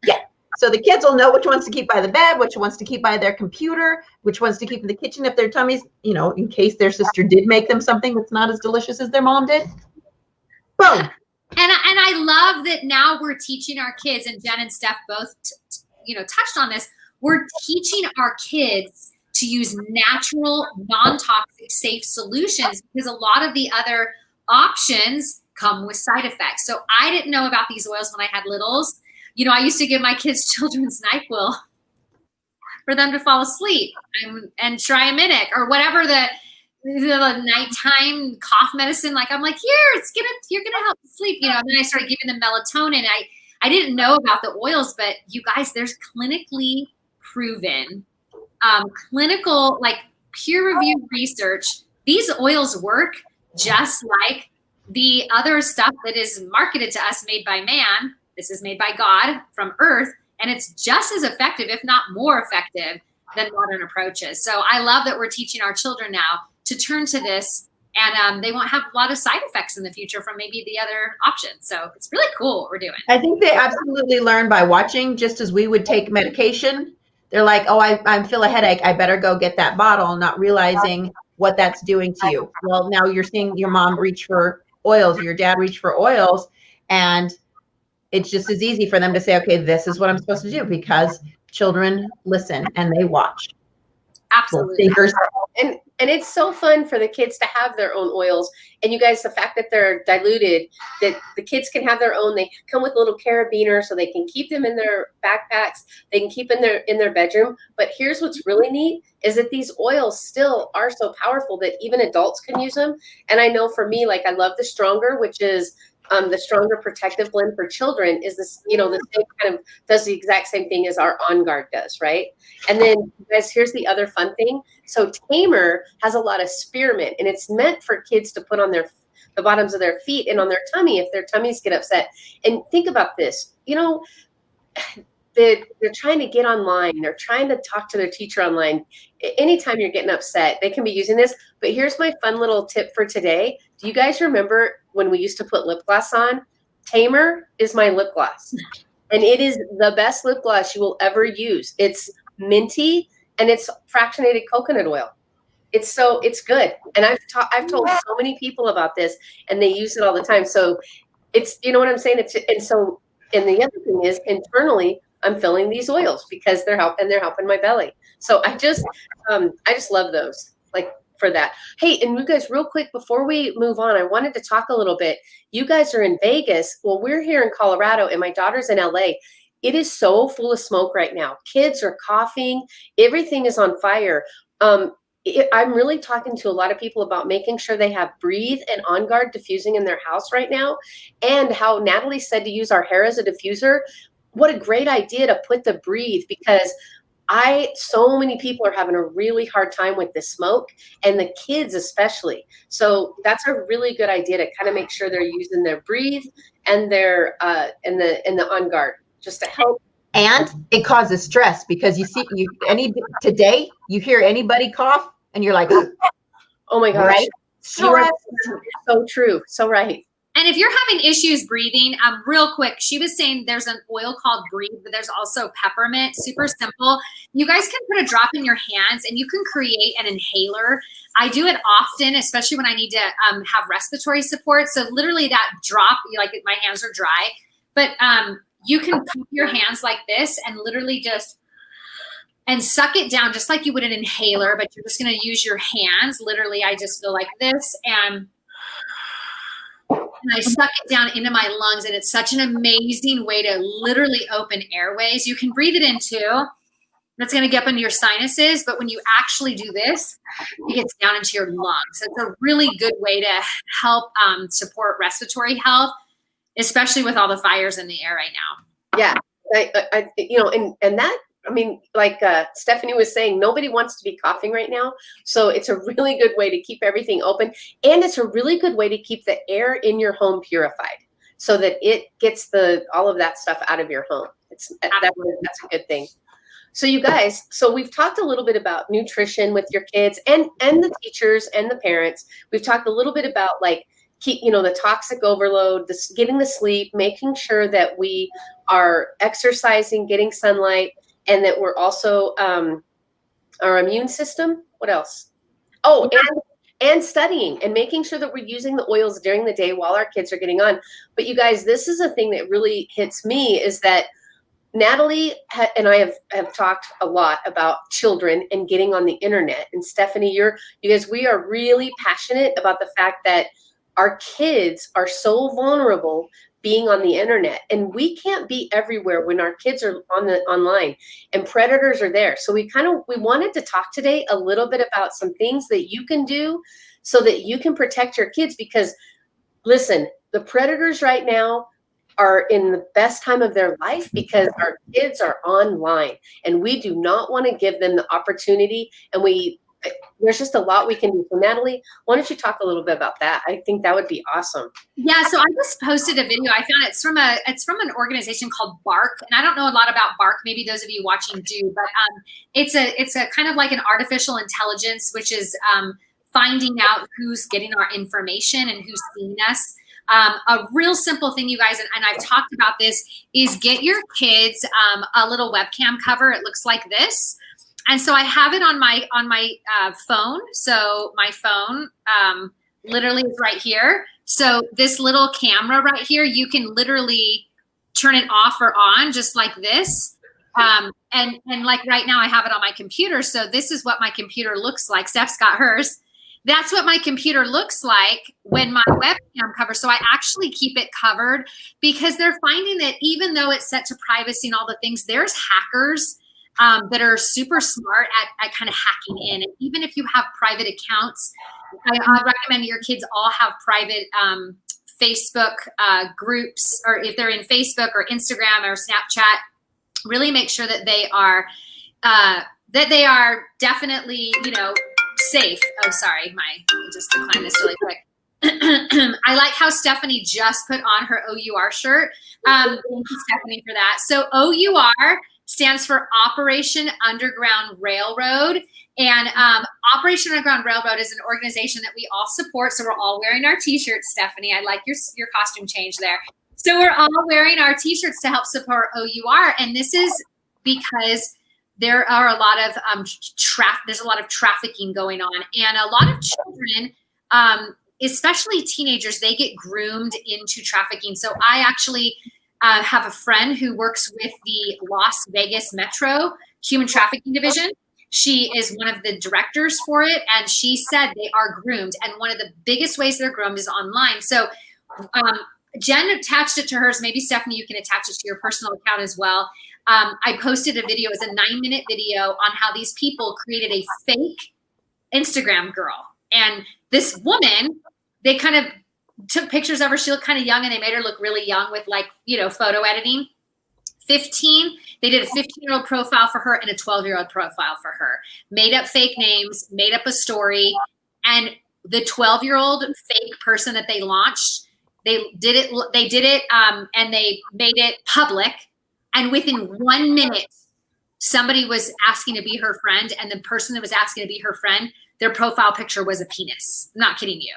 Yeah. So the kids will know which ones to keep by the bed, which ones to keep by their computer, which ones to keep in the kitchen if their tummies, you know, in case their sister did make them something that's not as delicious as their mom did. Boom. And I love that now we're teaching our kids, and Jen and Steph both, touched on this. We're teaching our kids to use natural, non-toxic, safe solutions because a lot of the other options come with side effects. So I didn't know about these oils when I had littles. You know, I used to give my kids children's NyQuil for them to fall asleep and Triaminic or whatever the nighttime cough medicine. Like I'm like, here, you're gonna help sleep. You know, and then I started giving them melatonin. I didn't know about the oils, but you guys, there's clinically proven, clinical, like peer-reviewed research. These oils work just like the other stuff that is marketed to us, made by man. This is made by God from earth, and it's just as effective, if not more effective, than modern approaches. So I love that we're teaching our children now to turn to this, and they won't have a lot of side effects in the future from maybe the other options. So it's really cool what we're doing. I think they absolutely learn by watching, just as we would take medication. They're like, oh, I feel a headache. I better go get that bottle, not realizing what that's doing to you. Well, now you're seeing your mom reach for oils, or your dad reach for oils, and it's just as easy for them to say, okay, this is what I'm supposed to do, because children listen and they watch. Absolutely. And it's so fun for the kids to have their own oils. And you guys, the fact that they're diluted, that the kids can have their own. They come with a little carabiner so they can keep them in their backpacks. They can keep in their bedroom. But here's what's really neat is that these oils still are so powerful that even adults can use them. And I know for me, like I love the Stronger, which is the Stronger Protective Blend for children is this, the same kind of does the exact same thing as our On Guard does, right? And then, guys, here's the other fun thing. So Tamer has a lot of spearmint, and it's meant for kids to put on the bottoms of their feet and on their tummy if their tummies get upset. And think about this, they're trying to get online. They're trying to talk to their teacher online. Anytime you're getting upset, they can be using this. But here's my fun little tip for today. Do you guys remember when we used to put lip gloss on? Tamer is my lip gloss. And it is the best lip gloss you will ever use. It's minty and it's fractionated coconut oil. It's good. And I've told so many people about this and they use it all the time. So it's, you know what I'm saying? And the other thing is internally, I'm filling these oils because they're helping my belly. So I just love those, like, for that. Hey, and you guys, real quick, before we move on, I wanted to talk a little bit. You guys are in Vegas. Well, we're here in Colorado and my daughter's in LA. It is so full of smoke right now. Kids are coughing. Everything is on fire. I'm really talking to a lot of people about making sure they have Breathe and On Guard diffusing in their house right now. And how Natalie said to use our hair as a diffuser. What a great idea to put the Breathe, because so many people are having a really hard time with the smoke, and the kids especially. So that's a really good idea to kind of make sure they're using their Breathe and their and the On Guard just to help. And it causes stress because today you hear anybody cough and you're like, oh my gosh, right? Stress. So true. So right. And if you're having issues breathing, real quick, she was saying there's an oil called Breathe, but there's also peppermint, super simple. You guys can put a drop in your hands and you can create an inhaler. I do it often, especially when I need to have respiratory support. So literally that drop, like my hands are dry, but you can keep your hands like this and literally and suck it down just like you would an inhaler, but you're just going to use your hands. Literally, I just go like this and I suck it down into my lungs, and it's such an amazing way to literally open airways. You can breathe it in too. That's going to get up into your sinuses. But when you actually do this, it gets down into your lungs. So it's a really good way to help support respiratory health, especially with all the fires in the air right now. Yeah. And that, I mean, like Stephanie was saying, nobody wants to be coughing right now. So it's a really good way to keep everything open. And it's a really good way to keep the air in your home purified so that it gets all of that stuff out of your home. That's a good thing. So you guys, so we've talked a little bit about nutrition with your kids and the teachers and the parents. We've talked a little bit about like, the toxic overload, getting the sleep, making sure that we are exercising, getting sunlight, and that we're also our immune system. What else? Oh, and studying and making sure that we're using the oils during the day while our kids are getting on. But you guys, this is a thing that really hits me is that Natalie and I have talked a lot about children and getting on the internet. And Stephanie, you guys, we are really passionate about the fact that our kids are so vulnerable being on the internet, and we can't be everywhere when our kids are online and predators are there. So we wanted to talk today a little bit about some things that you can do so that you can protect your kids, because listen, the predators right now are in the best time of their life because our kids are online and we do not want to give them the opportunity, and there's just a lot we can do. So Natalie, why don't you talk a little bit about that? I think that would be awesome. Yeah, so I just posted a video. I found it's from an organization called Bark, and I don't know a lot about Bark. Maybe those of you watching do, but it's a kind of like an artificial intelligence, which is finding out who's getting our information and who's seeing us. A real simple thing, you guys, and I've talked about this, is get your kids a little webcam cover. It looks like this. And so I have it on my phone. So my phone literally is right here. So this little camera right here, you can literally turn it off or on just like this. And like right now I have it on my computer. So this is what my computer looks like. Steph's got hers. That's what my computer looks like when my webcam covers. So I actually keep it covered because they're finding that even though it's set to privacy and all the things, there's hackers that are super smart at kind of hacking in. And even if you have private accounts, I recommend your kids all have private Facebook groups, or if they're in Facebook or Instagram or Snapchat, really make sure that they are definitely, safe. Oh, sorry, just decline this really quick. I like how Stephanie just put on her OUR shirt. Thank you, Stephanie, for that. So OUR stands for Operation Underground Railroad. And Operation Underground Railroad is an organization that we all support. So we're all wearing our t-shirts, Stephanie. I like your costume change there. So we're all wearing our t-shirts to help support OUR. And this is because there are a lot of there's a lot of trafficking going on. And a lot of children, especially teenagers, they get groomed into trafficking. So I actually have a friend who works with the Las Vegas Metro Human Trafficking Division. She is one of the directors for it, and she said they are groomed, and one of the biggest ways they're groomed is online. So Jen attached it to hers. Maybe Stephanie, you can attach it to your personal account as well. I posted a video. It was a 9-minute video on how these people created a fake Instagram girl, and this woman, they kind of took pictures of her. She looked kind of young, and they made her look really young with photo editing. 15, they did a 15-year-old profile for her and a 12-year-old profile for her. Made up fake names, made up a story, and the 12-year-old fake person that they launched, they did it, and they made it public. And within 1 minute, somebody was asking to be her friend, and the person that was asking to be her friend, their profile picture was a penis. I'm not kidding you.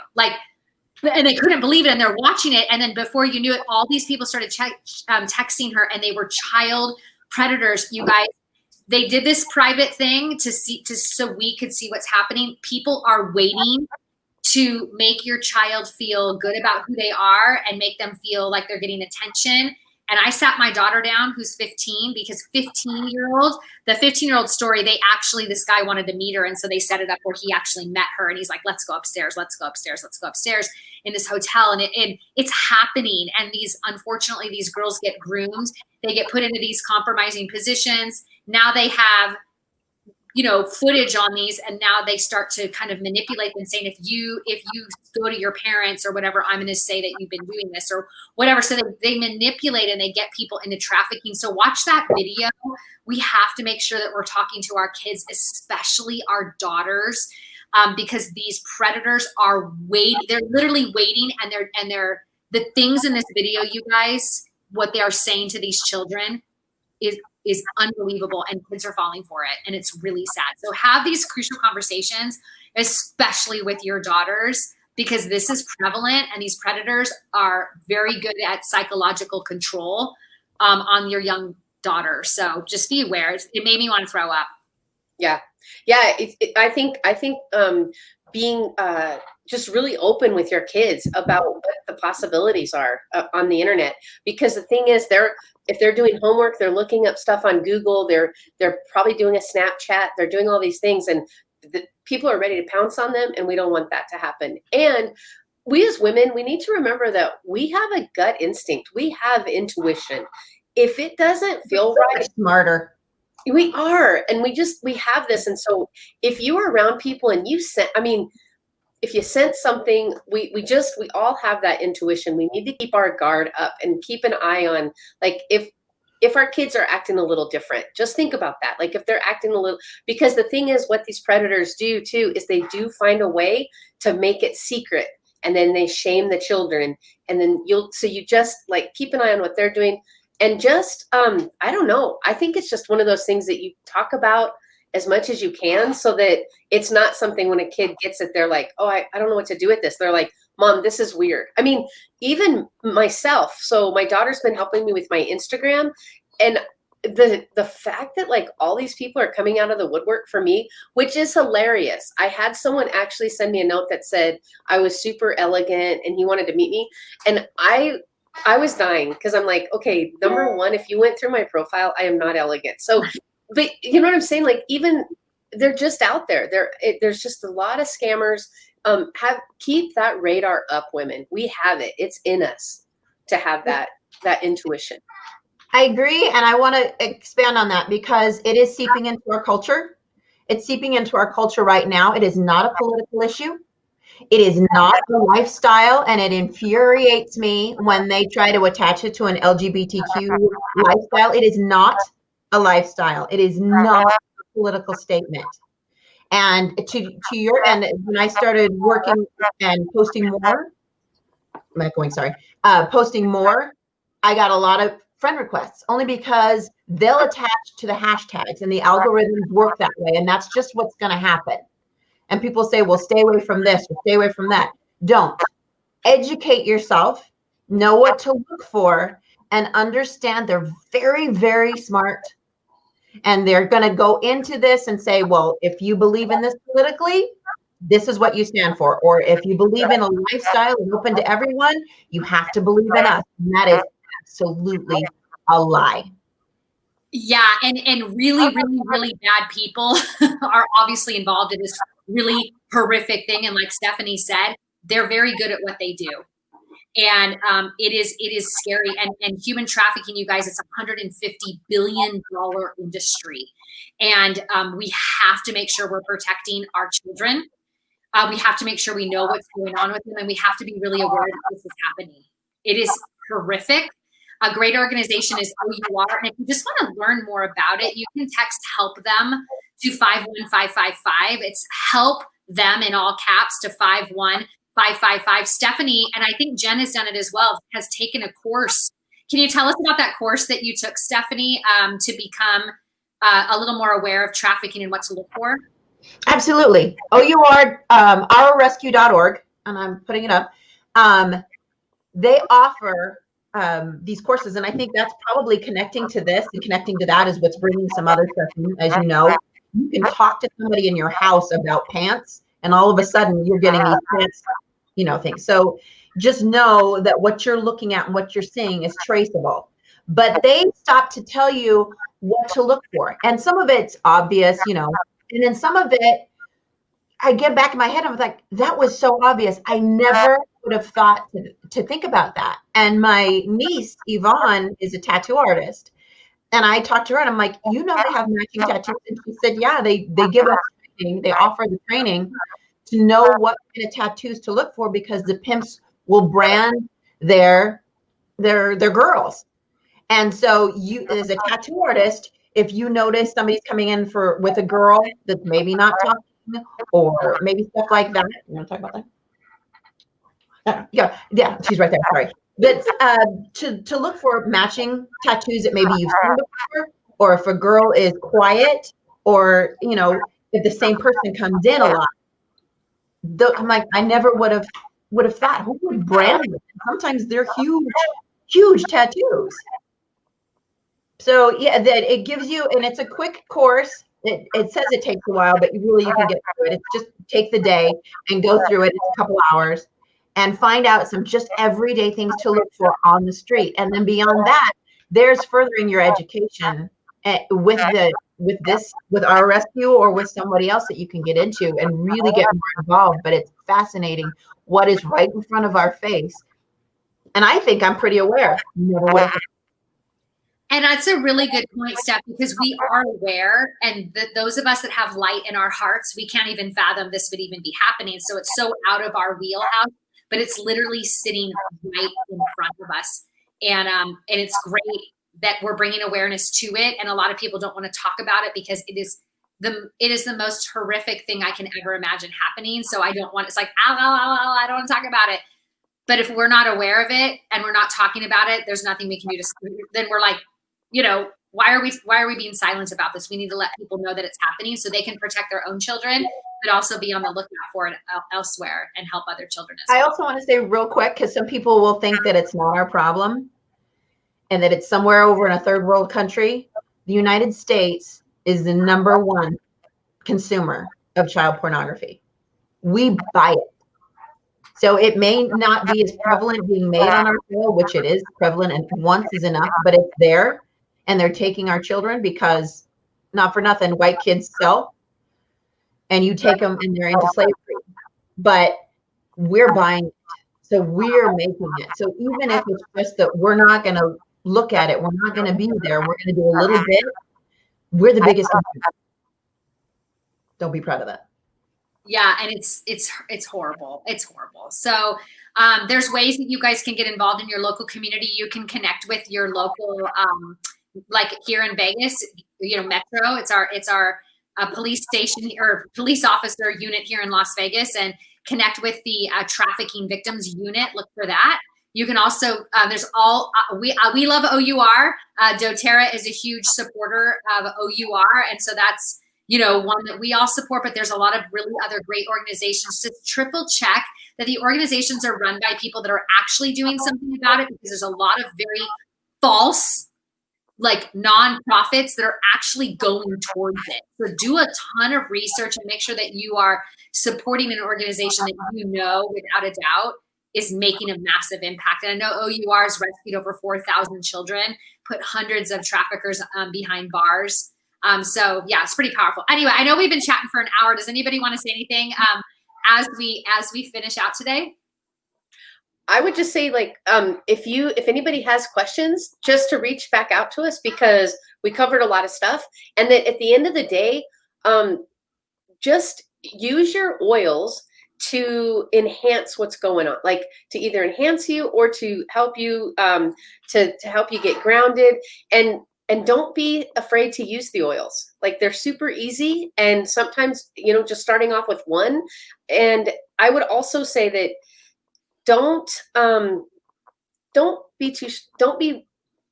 And they couldn't believe it, and they're watching it. And then before you knew it, all these people started texting her, and they were child predators. You guys, they did this private thing so we could see what's happening. People are waiting to make your child feel good about who they are and make them feel like they're getting attention. And I sat my daughter down, who's 15, because the 15-year-old story, this guy wanted to meet her. And so they set it up where he actually met her, and he's like, let's go upstairs in this hotel. And it's happening. And unfortunately, these girls get groomed. They get put into these compromising positions. Now they have footage on these, and now they start to kind of manipulate them, saying if you go to your parents or whatever, I'm going to say that you've been doing this or whatever. So they manipulate and they get people into trafficking. So watch that video. We have to make sure that we're talking to our kids, especially our daughters, because these predators are waiting. They're literally waiting, and they're the things in this video, you guys, what they are saying to these children is unbelievable, and kids are falling for it, and it's really sad. So have these crucial conversations, especially with your daughters, because this is prevalent, and these predators are very good at psychological control on your young daughter. So just be aware. It made me want to throw up. Yeah. I think being just really open with your kids about what the possibilities are on the internet, because the thing is, if they're doing homework, they're looking up stuff on Google, they're probably doing a Snapchat, they're doing all these things, and people are ready to pounce on them, and we don't want that to happen. And we as women, we need to remember that we have a gut instinct. We have intuition. If it doesn't feel right, smarter. We are, and we have this. And so if you are around people and if you sense something, we all have that intuition. We need to keep our guard up and keep an eye on, like, if our kids are acting a little different, just think about that. Like, if they're acting a little, because the thing is, what these predators do too, is they do find a way to make it secret, and then they shame the children. And then you just like keep an eye on what they're doing. And just, I don't know. I think it's just one of those things that you talk about as much as you can, so that it's not something when a kid gets it, they're like, oh, I don't know what to do with this. They're like, Mom, this is weird. I mean, even myself. So my daughter's been helping me with my Instagram, and the fact that like all these people are coming out of the woodwork for me, which is hilarious. I had someone actually send me a note that said I was super elegant and he wanted to meet me. And I was dying, because I'm like, okay, number one, if you went through my profile, I am not elegant. So, but you know what I'm saying? Like, even they're just out there. There's just a lot of scammers. Keep that radar up, women. We have it. It's in us to have that intuition. I agree. And I want to expand on that, because it is seeping into our culture. It's seeping into our culture right now. It is not a political issue. It is not a lifestyle, and it infuriates me when they try to attach it to an LGBTQ lifestyle. It is not a lifestyle. It is not a political statement. And to your end, when I started working and posting more, posting more, I got a lot of friend requests, only because they'll attach to the hashtags, and the algorithms work that way, and that's just what's going to happen. And people say, well, stay away from this or stay away from that. Don't. Educate yourself, know what to look for, and understand they're very, very smart. And they're going to go into this and say, well, if you believe in this politically, this is what you stand for. Or if you believe in a lifestyle and open to everyone, you have to believe in us. And that is absolutely a lie. Yeah, and really, really, really bad people are obviously involved in this really horrific thing. And like Stephanie said, they're very good at what they do. And it is scary. And human trafficking, you guys, it's a $150 billion industry. And we have to make sure we're protecting our children. We have to make sure we know what's going on with them, and we have to be really aware that this is happening. It is horrific. A great organization is OUR. And if you just want to learn more about it, you can text help them to 51555. It's help them in all caps to 51555. Stephanie, and I think Jen has done it as well, has taken a course. Can you tell us about that course that you took, Stephanie, to become a little more aware of trafficking and what to look for? Absolutely. OUR, ourrescue.org, and I'm putting it up. They offer these courses, and I think that's probably connecting to this and connecting to that is what's bringing some other stuff in. As you know, you can talk to somebody in your house about pants, and all of a sudden you're getting these pants, things. So just know that what you're looking at and what you're seeing is traceable. But they stop to tell you what to look for, and some of it's obvious, and then some of it, I get back in my head, I'm like, that was so obvious. I never would have thought to think about that. And my niece, Yvonne, is a tattoo artist. And I talked to her and I'm like, you know, they have matching tattoos. And she said, yeah, they give us training. They offer the training to know what kind of tattoos to look for, because the pimps will brand their girls. And so you, as a tattoo artist, if you notice somebody's coming in with a girl that's maybe not talking, or maybe stuff like that. You want to talk about that? Yeah, she's right there. Sorry. That's to look for matching tattoos that maybe you've seen before, or if a girl is quiet, or you know, if the same person comes in a lot. I'm like, I never would have thought, who would brand them? Sometimes they're huge tattoos. So yeah, that it gives you, and it's a quick course. It says it takes a while, but you can get through it. It's just take the day and go through it. It's a couple hours and find out some just everyday things to look for on the street. And then beyond that, there's furthering your education with our rescue, or with somebody else that you can get into and really get more involved. But it's fascinating what is right in front of our face. And I think I'm pretty aware. Never would have. And that's a really good point, Steph, because we are aware, and those of us that have light in our hearts, we can't even fathom this would even be happening. So it's so out of our wheelhouse, but it's literally sitting right in front of us. And it's great that we're bringing awareness to it. And a lot of people don't want to talk about it because it is the most horrific thing I can ever imagine happening. So I don't want, it's like, I don't want to talk about it. But if we're not aware of it and we're not talking about it, there's nothing we can do then we're like, you know, why are we being silent about this? We need to let people know that it's happening so they can protect their own children, but also be on the lookout for it elsewhere and help other children as well. I also want to say real quick, because some people will think that it's not our problem and that it's somewhere over in a third world country. The United States is the #1 consumer of child pornography. We buy it. So it may not be as prevalent being made on our soil, which it is prevalent, and once is enough, but it's there. And they're taking our children because, not for nothing, white kids sell, and you take them and they're into slavery. But we're buying it, so we're making it. So even if it's just that we're not going to look at it, we're not going to be there, we're going to do a little bit, we're the biggest. Don't be proud of that. Yeah, and it's horrible. It's horrible. So there's ways that you guys can get involved in your local community. You can connect with your local. Like here in Vegas, you know, Metro, it's our police station or police officer unit here in Las Vegas, and connect with the trafficking victims unit. Look for that. You can also, there's we love OUR. doTERRA is a huge supporter of OUR. And so that's, you know, one that we all support, but there's a lot of really other great organizations. Just triple check that the organizations are run by people that are actually doing something about it, because there's a lot of very false, like nonprofits that are actually going towards it. So do a ton of research and make sure that you are supporting an organization that you know without a doubt is making a massive impact. And I know OUR has rescued over 4,000 children, put hundreds of traffickers behind bars. So yeah, it's pretty powerful. Anyway, I know we've been chatting for an hour. Does anybody want to say anything as we finish out today? I would just say, like, if anybody has questions, just to reach back out to us, because we covered a lot of stuff. And that at the end of the day, just use your oils to enhance what's going on, like to either enhance you or to help you to help you get grounded. And don't be afraid to use the oils. Like, they're super easy, and sometimes, you know, just starting off with one. And I would also say that don't be,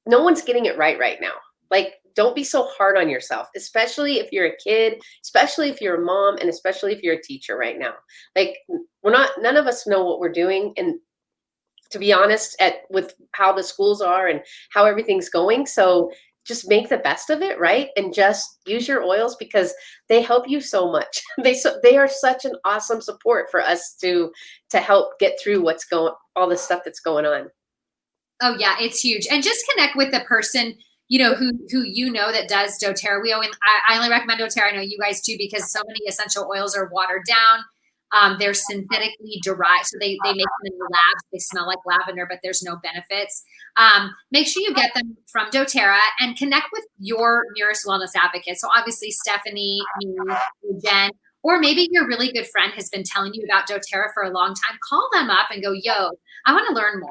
no one's getting it right now. Like, don't be so hard on yourself, especially if you're a kid, especially if you're a mom, and especially if you're a teacher right now. Like, none of us know what we're doing. And to be honest, with how the schools are and how everything's going. So just make the best of it, right? And just use your oils, because they help you so much. They are such an awesome support for us to help get through all the stuff that's going on. Oh yeah, it's huge. And just connect with the person, you know, who you know that does doTERRA. I only recommend doTERRA. I know you guys do, because so many essential oils are watered down. They're synthetically derived, so they make them in the labs. They smell like lavender, but there's no benefits. Make sure you get them from doTERRA and connect with your nearest wellness advocate. So obviously Stephanie, me, Jen, or maybe your really good friend has been telling you about doTERRA for a long time. Call them up and go, yo, I want to learn more.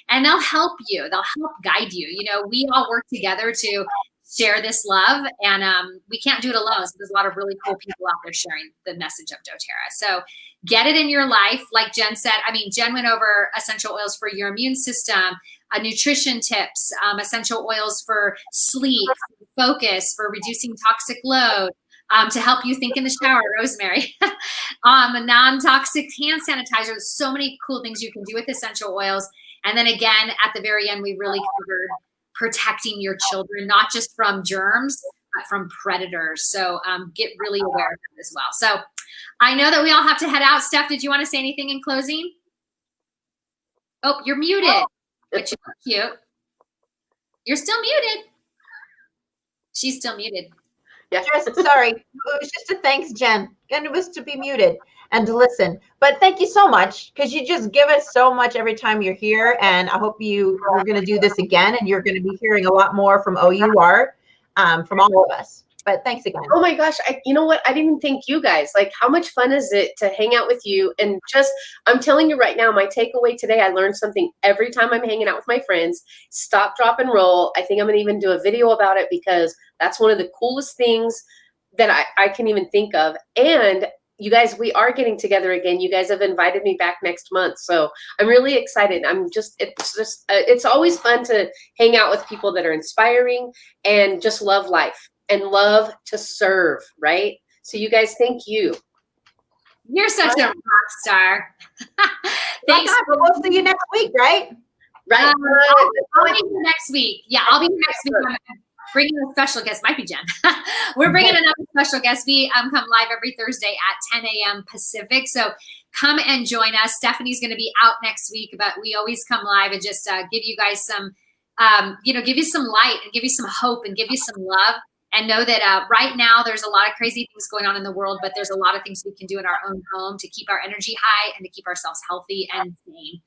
And they'll help you. They'll help guide you. You know, we all work together to share this love, and we can't do it alone. So there's a lot of really cool people out there sharing the message of doTERRA. So get it in your life. Like Jen said, I mean, Jen went over essential oils for your immune system, nutrition tips, essential oils for sleep, focus, for reducing toxic load, to help you think in the shower, rosemary, a non-toxic hand sanitizer. There's so many cool things you can do with essential oils. And then again, at the very end, we really covered protecting your children, not just from germs, but from predators. So get really aware of that as well. So I know that we all have to head out. Steph, did you want to say anything in closing? Oh, you're muted, which is cute. You're still muted. She's still muted. Yeah. Sorry. It was just a thanks, Jen. And it was to be muted and to listen. But thank you so much, because you just give us so much every time you're here. And I hope we're going to do this again, and you're going to be hearing a lot more from OUR, from all of us. But thanks again. Oh my gosh. You know what? I didn't even thank you guys. Like, how much fun is it to hang out with you? And just, I'm telling you right now, my takeaway today, I learned something every time I'm hanging out with my friends. Stop, drop, and roll. I think I'm going to even do a video about it, because that's one of the coolest things that I can even think of. And you guys, we are getting together again. You guys have invited me back next month. So I'm really excited. It's always fun to hang out with people that are inspiring and just love life and love to serve, right? So you guys, thank you. You're such a rock star. Thanks. We'll see you next week, right? Right. I'll be here next week. Yeah, I'll be here next week. I'm bringing a special guest. Might be Jen. We're bringing another special guest. We come live every Thursday at 10 a.m. Pacific. So come and join us. Stephanie's going to be out next week, but we always come live and just give you guys some, give you some light and give you some hope and give you some love. And know that right now there's a lot of crazy things going on in the world, but there's a lot of things we can do in our own home to keep our energy high and to keep ourselves healthy and sane.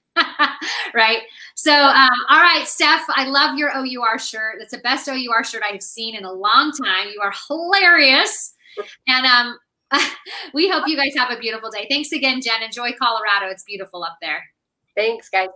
Right? So, all right, Steph, I love your OUR shirt. That's the best OUR shirt I've seen in a long time. You are hilarious. And we hope you guys have a beautiful day. Thanks again, Jen. Enjoy Colorado. It's beautiful up there. Thanks, guys.